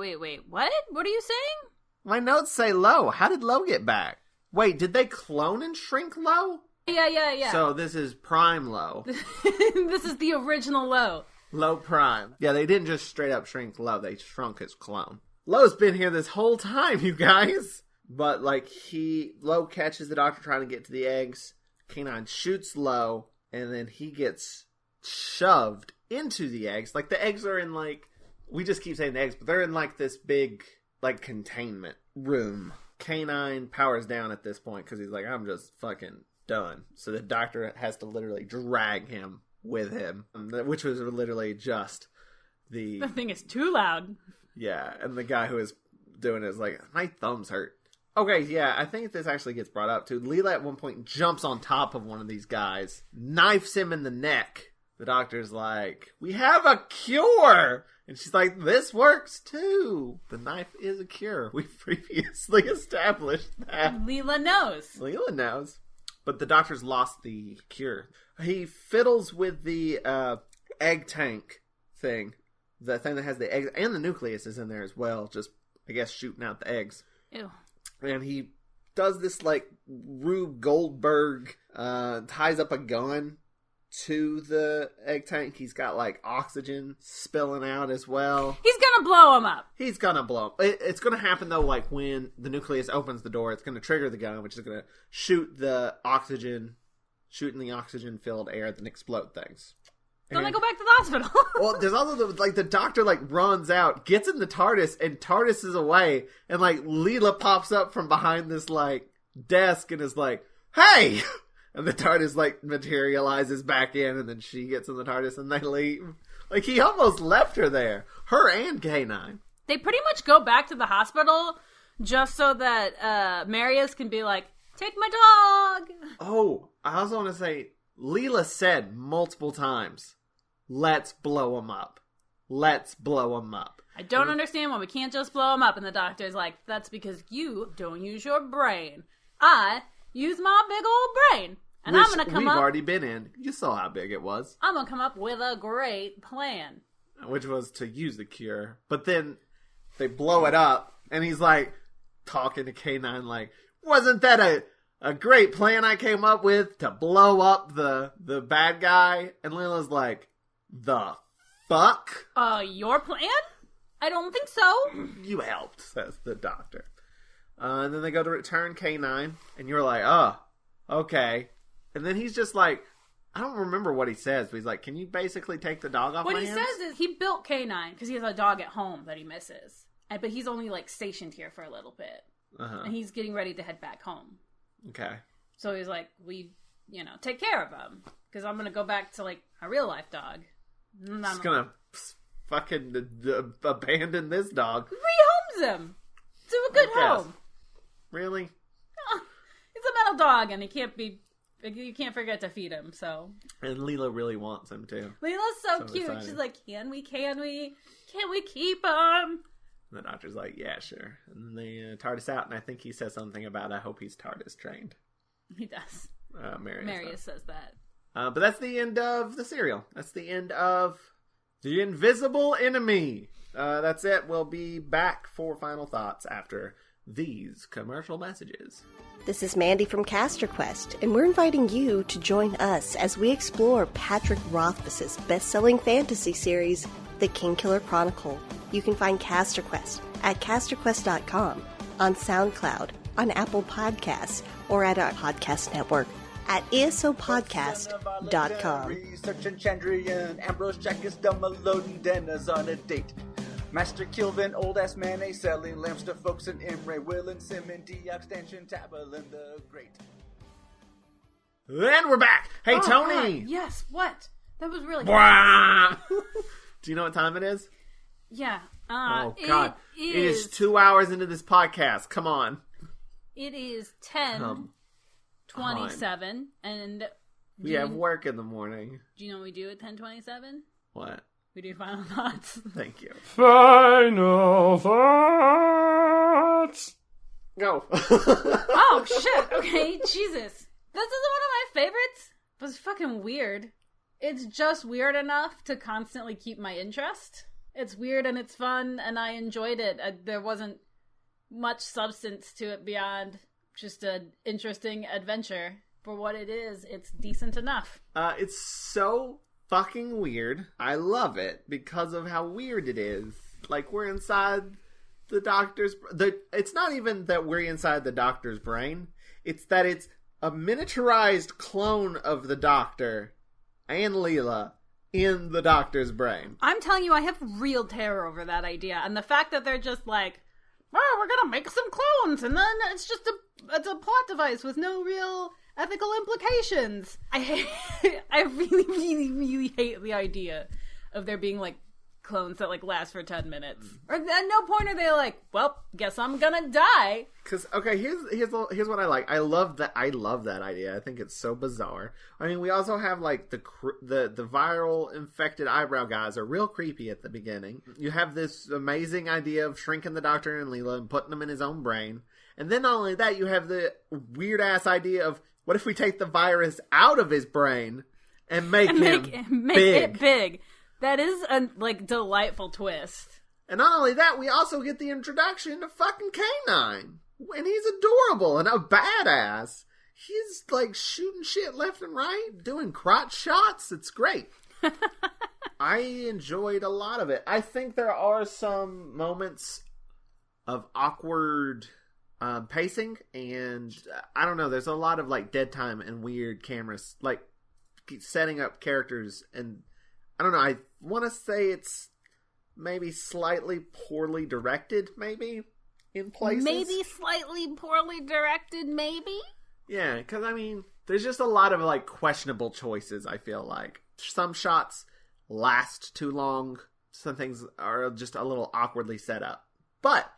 What? What are you saying? My notes say Low. How did Low get back? Wait, did they clone and shrink Low? Yeah. So this is Prime Low. This is the original Low. Low Prime. Yeah, they didn't just straight up shrink Low. They shrunk his clone. Low's been here this whole time, you guys. But, like, Low catches the doctor trying to get to the eggs. K9 shoots Low, and then he gets shoved into the eggs. Like, the eggs are in, like, we just keep saying the eggs, but they're in, like, this big, like, containment room. K9 powers down at this point because he's like, I'm just fucking done. So the doctor has to literally drag him with him, which was literally just the thing is too loud. Yeah, and the guy who is doing it is like, my thumbs hurt. Okay, yeah, I think this actually gets brought up too. Leela at one point jumps on top of one of these guys, knifes him in the neck. The doctor's like, we have a cure! And she's like, this works too. The knife is a cure. We previously established that. Leela knows. Leela knows. But the doctor's lost the cure. He fiddles with the egg tank thing. The thing that has the eggs, and the nucleus is in there as well. Just, I guess, shooting out the eggs. Ew. And he does this, like, Rube Goldberg, ties up a gun to the egg tank. He's got, like, oxygen spilling out as well. He's gonna blow him up. He's gonna blow up. It's gonna happen, though, like, when the nucleus opens the door, it's gonna trigger the gun, which is gonna shoot in the oxygen-filled air, then explode things. Don't they go back to the hospital? Well, there's also the doctor runs out, gets in the TARDIS, and TARDIS is away, and Leela pops up from behind this desk and is like, "Hey!" And the TARDIS materializes back in, and then she gets in the TARDIS and they leave. He almost left her there, her and K9. They pretty much go back to the hospital just so that Marius can be like, "Take my dog." Oh, I also want to say, Leela said multiple times, let's blow him up. Let's blow him up. I don't understand why we can't just blow him up. And the doctor's like, that's because you don't use your brain. I use my big old brain. And Which I'm going to come we've up. already been in. You saw how big it was. I'm going to come up with a great plan. Which was to use the cure. But then they blow it up. And he's talking to K9 wasn't that a great plan I came up with to blow up the bad guy? And Leela's like, the fuck? Your plan? I don't think so. You helped, says the doctor. And then they go to return K9, and you're like, oh, okay. And then he's just I don't remember what he says, but he's like, can you basically take the dog off my hands? What he says is he built K9 because he has a dog at home that he misses. But he's only stationed here for a little bit. Uh-huh. And he's getting ready to head back home. Okay. So he's like, take care of him. Because I'm going to go back to, a real-life dog. Just going to fucking abandon this dog. Rehomes him to a good home. Really? Oh, he's a metal dog, and you can't forget to feed him, so. And Leela really wants him, too. Leela's so cute. Exciting. She's like, can we keep him? And the doctor's like, yeah, sure. And then they TARDIS out, and I think he says something about, I hope he's TARDIS trained. He does. Marius says that. But that's the end of the serial. That's the end of The Invisible Enemy. That's it. We'll be back for final thoughts after these commercial messages. This is Mandy from Caster Quest, and we're inviting you to join us as we explore Patrick Rothfuss's best-selling fantasy series, The Kingkiller Chronicle. You can find Caster Quest at casterquest.com, on SoundCloud, on Apple Podcasts, or at our podcast network at esopodcast.com. Research and Chandrian, Ambrose Jackus, Dumbledore, Dennis on a date. Master Kilvin, old-ass mayonnaise, selling lamps to folks in Imre, Will and Simon, Deox, Stanchion, Tabalin the Great. And we're back! Hey, Tony! God, yes, what? That was really Do you know what time it is? Yeah. Oh, God. It is 2 hours into this podcast. Come on. It is 10:27, and... We have work in the morning. Do you know what we do at 10:27? What? We do final thoughts. Thank you. Final thoughts. Go. Oh, shit. Okay, Jesus. This is one of my favorites. It was fucking weird. It's just weird enough to constantly keep my interest. It's weird and it's fun, and I enjoyed it. There wasn't much substance to it beyond just an interesting adventure. For what it is, it's decent enough. It's so fucking weird. I love it because of how weird it is. Like, we're inside the doctor's... It's not even that we're inside the doctor's brain. It's that it's a miniaturized clone of the doctor and Leela in the doctor's brain. I'm telling you, I have real terror over that idea. And the fact that they're just like, oh, we're gonna make some clones, and then it's a plot device with no real ethical implications. I really, really, really hate the idea of there being, like, clones that, like, last for 10 minutes. Or at no point are they like, well, guess I'm gonna die. Because, okay, here's what I like. I love that idea. I think it's so bizarre. I mean, we also have, like, the viral infected eyebrow guys are real creepy at the beginning. You have this amazing idea of shrinking the Doctor and Leela and putting them in his own brain. And then not only that, you have the weird-ass idea of, what if we take the virus out of his brain and make it big? That is a, like, delightful twist. And not only that, we also get the introduction to fucking K9. And he's adorable and a badass. He's, like, shooting shit left and right, doing crotch shots. It's great. I enjoyed a lot of it. I think there are some moments of awkward pacing, and I don't know, there's a lot of, like, dead time and weird cameras, like, setting up characters, and I don't know, I want to say it's maybe slightly poorly directed, maybe, in places. Maybe slightly poorly directed, maybe? Yeah, because, I mean, there's just a lot of, like, questionable choices, I feel like. Some shots last too long, some things are just a little awkwardly set up. But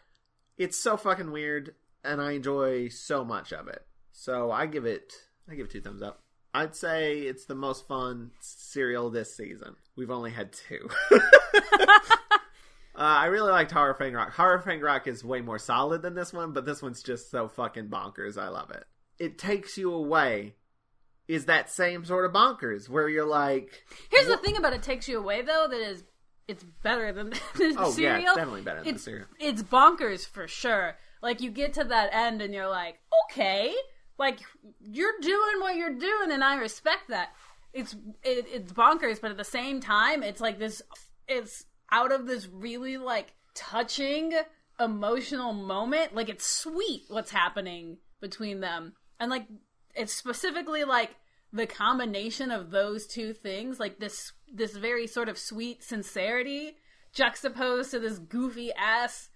it's so fucking weird, and I enjoy so much of it. So I give it 2 thumbs up. I'd say it's the most fun serial this season. We've only had 2. I really liked Horror Fang Rock. Horror Fang Rock is way more solid than this one, but this one's just so fucking bonkers. I love it. It takes you away. Is that same sort of bonkers where you're like... Here's the thing about It Takes You Away, though, that is... It's better than the oh, serial. Yeah, it's definitely better than the serial. It's bonkers for sure. Like, you get to that end and you're like, okay, like, you're doing what you're doing and I respect that. It's bonkers, but at the same time, it's like this, it's out of this really, like, touching, emotional moment. Like, it's sweet what's happening between them. And, like, it's specifically, like, the combination of those two things, like, this very sort of sweet sincerity juxtaposed to this goofy ass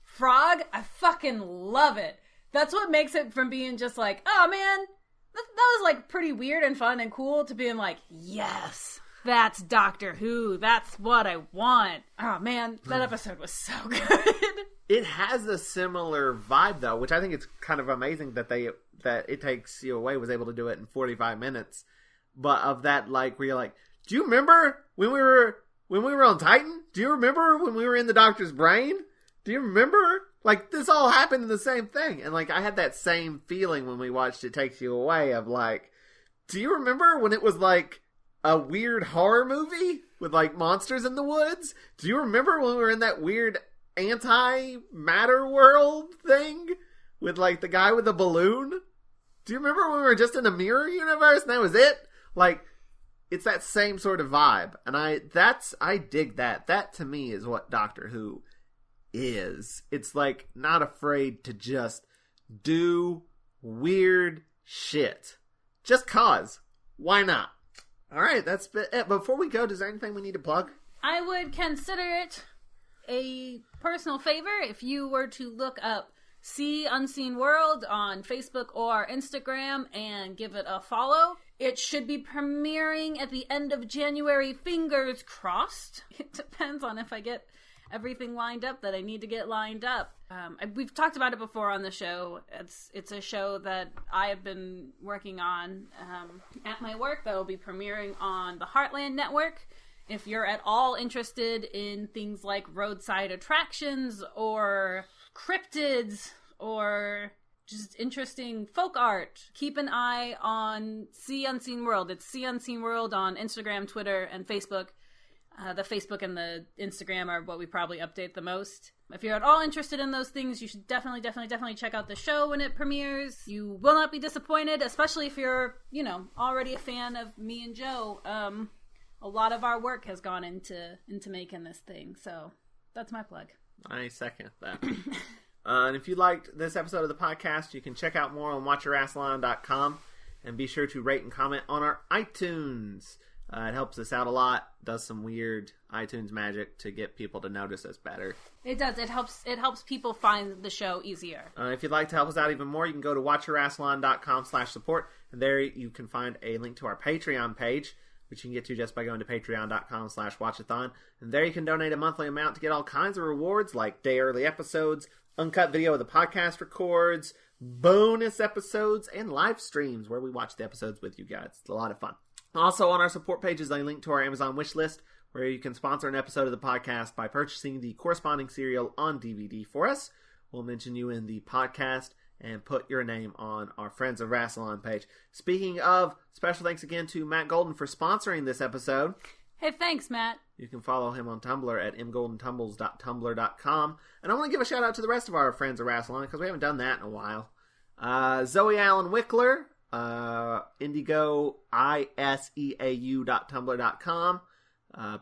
frog. I fucking love it. That's what makes it from being just like, oh man, that was like pretty weird and fun and cool, to being like, yes, that's Doctor Who. That's what I want. Oh man, that episode was so good. It has a similar vibe though, which I think it's kind of amazing that It Takes You Away was able to do it in 45 minutes. But of that, like, where you're like, do you remember when we were on Titan? Do you remember when we were in the Doctor's brain? Do you remember? Like, this all happened in the same thing. And, like, I had that same feeling when we watched It Takes You Away of, like, do you remember when it was, like, a weird horror movie with, like, monsters in the woods? Do you remember when we were in that weird anti-matter world thing with, like, the guy with the balloon? Do you remember when we were just in a mirror universe and that was it? Like, it's that same sort of vibe. And I dig that. That, to me, is what Doctor Who is. It's, like, not afraid to just do weird shit. Just cause. Why not? All right, that's it. Before we go, is there anything we need to plug? I would consider it a personal favor if you were to look up See Unseen World on Facebook or Instagram and give it a follow. It should be premiering at the end of January, fingers crossed. It depends on if I get everything lined up that I need to get lined up. We've talked about it before on the show. It's a show that I have been working on at my work that will be premiering on the Heartland Network. If you're at all interested in things like roadside attractions or cryptids or just interesting folk art, keep an eye on See Unseen World. It's See Unseen World on Instagram, Twitter, and Facebook. The Facebook and the Instagram are what we probably update the most. If you're at all interested in those things, you should definitely check out the show when it premieres. You will not be disappointed, especially if you're, already a fan of me and Joe. A lot of our work has gone into making this thing, so that's my plug. I second that. And if you liked this episode of the podcast, you can check out more on Watch-A-Rassilon.com and be sure to rate and comment on our iTunes. It helps us out a lot. Does some weird iTunes magic to get people to notice us better. It does. It helps people find the show easier. If you'd like to help us out even more, you can go to watcherassilon.com/support, and there you can find a link to our Patreon page, which you can get to just by going to patreon.com/watchathon. And there you can donate a monthly amount to get all kinds of rewards like day early episodes, uncut video of the podcast records, bonus episodes, and live streams where we watch the episodes with you guys. It's a lot of fun. Also, on our support page is a link to our Amazon wish list, where you can sponsor an episode of the podcast by purchasing the corresponding serial on DVD for us. We'll mention you in the podcast and put your name on our Friends of Rassilon page. Speaking of, special thanks again to Matt Golden for sponsoring this episode. Hey, thanks, Matt. You can follow him on Tumblr at mgoldentumbles.tumblr.com. And I want to give a shout out to the rest of our Friends of Rassilon, because we haven't done that in a while. Zoe Allen Wickler, Indigo ISEAU.tumblr.com,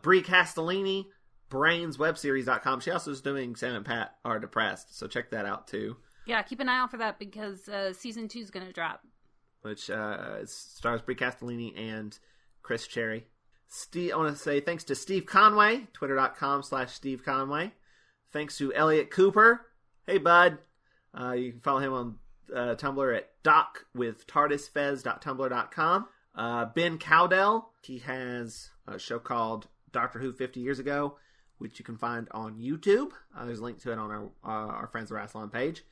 Brie Castellini, brainswebseries.com. She also is doing Sam and Pat Are Depressed, so check that out too. Yeah, keep an eye out for that because season 2 is going to drop. Which stars Brie Castellini and Chris Cherry. I want to say thanks to Steve Conway, twitter.com/Steve Conway. Thanks to Elliot Cooper. Hey, bud. You can follow him on Tumblr at docwithtardisfez.tumblr.com. Ben Cowdell, he has a show called Doctor Who 50 Years Ago, which you can find on YouTube. There's a link to it on our Friends of Rassilon page.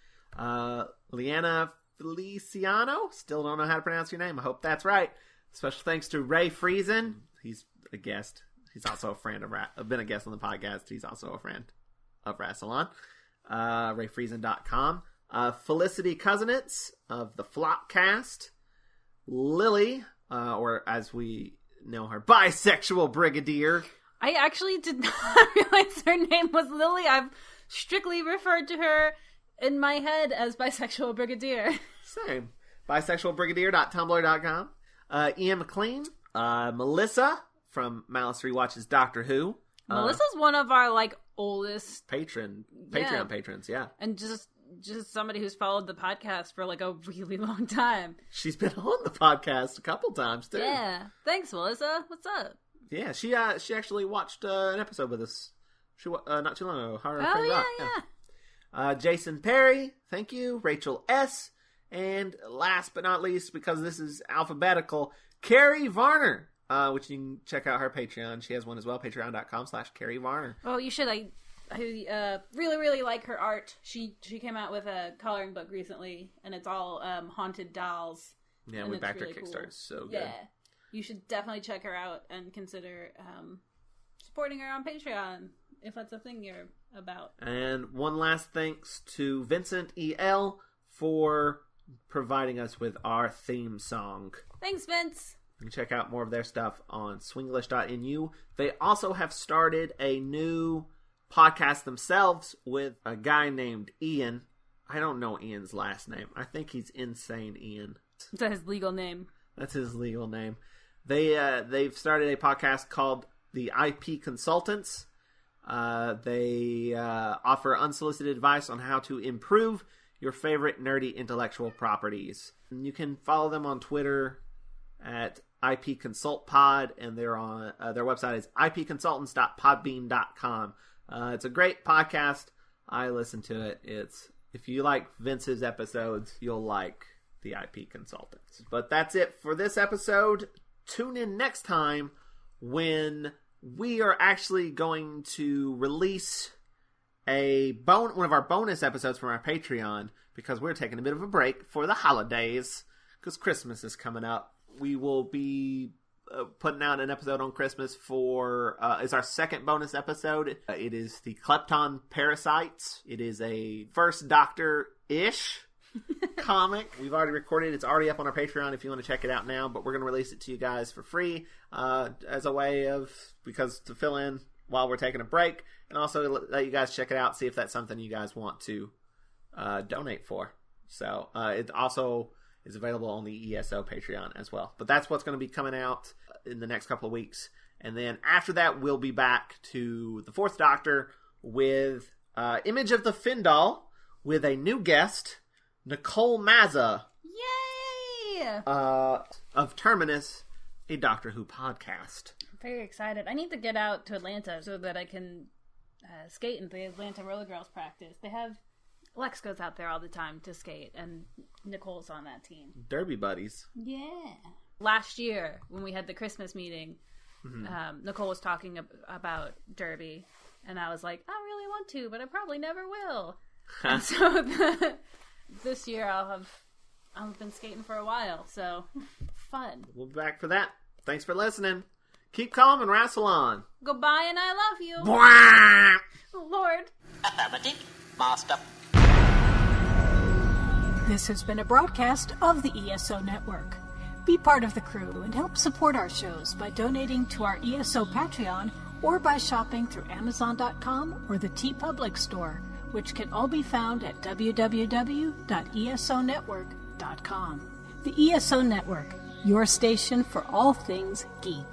Leanna Feliciano, still don't know how to pronounce your name. I hope that's right. Special thanks to Ray Friesen. He's a guest. He's also a friend of been a guest on the podcast. He's also a friend of Rassilon. RayFriesen.com. Felicity Cousinets of the Flopcast. Lily, or as we know her, Bisexual Brigadier. I actually did not realize her name was Lily. I've strictly referred to her in my head as Bisexual Brigadier. Same. Bisexualbrigadier.tumblr.com. Ian McLean. Melissa from Malice Rewatches Doctor Who. Melissa's one of our oldest Patreon patrons, yeah. And just somebody who's followed the podcast for a really long time. She's been on the podcast a couple times too. Yeah. Thanks, Melissa. What's up? Yeah, she actually watched an episode with us. She not too long ago. Yeah. Jason Perry, thank you. Rachel S. And last but not least, because this is alphabetical, Carrie Varner, which you can check out her Patreon. She has one as well, patreon.com/Carrie Varner. Oh, you should. I really, really like her art. She came out with a coloring book recently, and it's all haunted dolls. Yeah, we backed her Kickstarter. Cool. So good. Yeah, you should definitely check her out and consider supporting her on Patreon if that's a thing you're about. And one last thanks to Vincent E.L. for providing us with our theme song. Thanks, Vince. You can check out more of their stuff on swinglish.nu. They also have started a new podcast themselves with a guy named Ian. I don't know Ian's last name. I think he's Insane Ian. Is that his legal name? That's his legal name. They've started a podcast called The IP Consultants. They offer unsolicited advice on how to improve your favorite nerdy intellectual properties. And you can follow them on Twitter at IP Consult Pod, and they're on their website is ipconsultants.podbean.com. It's a great podcast. I listen to it. If you like Vince's episodes, you'll like the IP Consultants. But that's it for this episode. Tune in next time when we are actually going to release one of our bonus episodes from our Patreon, because we're taking a bit of a break for the holidays because Christmas is coming up. We will be putting out an episode on Christmas it's our second bonus episode. It is the Klepton Parasites. It is a First Doctor-ish comic. We've already recorded. It's already up on our Patreon if you want to check it out now, but we're going to release it to you guys for free as a way to fill in while we're taking a break, and also to let you guys check it out, see if that's something you guys want to donate for. So it also is available on the ESO Patreon as well. But that's what's going to be coming out in the next couple of weeks. And then after that, we'll be back to the Fourth Doctor with Image of the Findal with a new guest, Nicole Mazza. Yay! Of Terminus, a Doctor Who podcast. I'm very excited. I need to get out to Atlanta so that I can skate in the Atlanta Roller Girls practice. Lex goes out there all the time to skate, and Nicole's on that team. Derby buddies. Yeah. Last year, when we had the Christmas meeting, Nicole was talking about Derby, and I was like, I really want to, but I probably never will. And so this year I've been skating for a while, so fun. We'll be back for that. Thanks for listening. Keep calm and Rassilon. Goodbye, and I love you. Lord. Affirmative, Master. This has been a broadcast of the ESO Network. Be part of the crew and help support our shows by donating to our ESO Patreon or by shopping through Amazon.com or the TeePublic store, which can all be found at www.esonetwork.com. The ESO Network, your station for all things geek.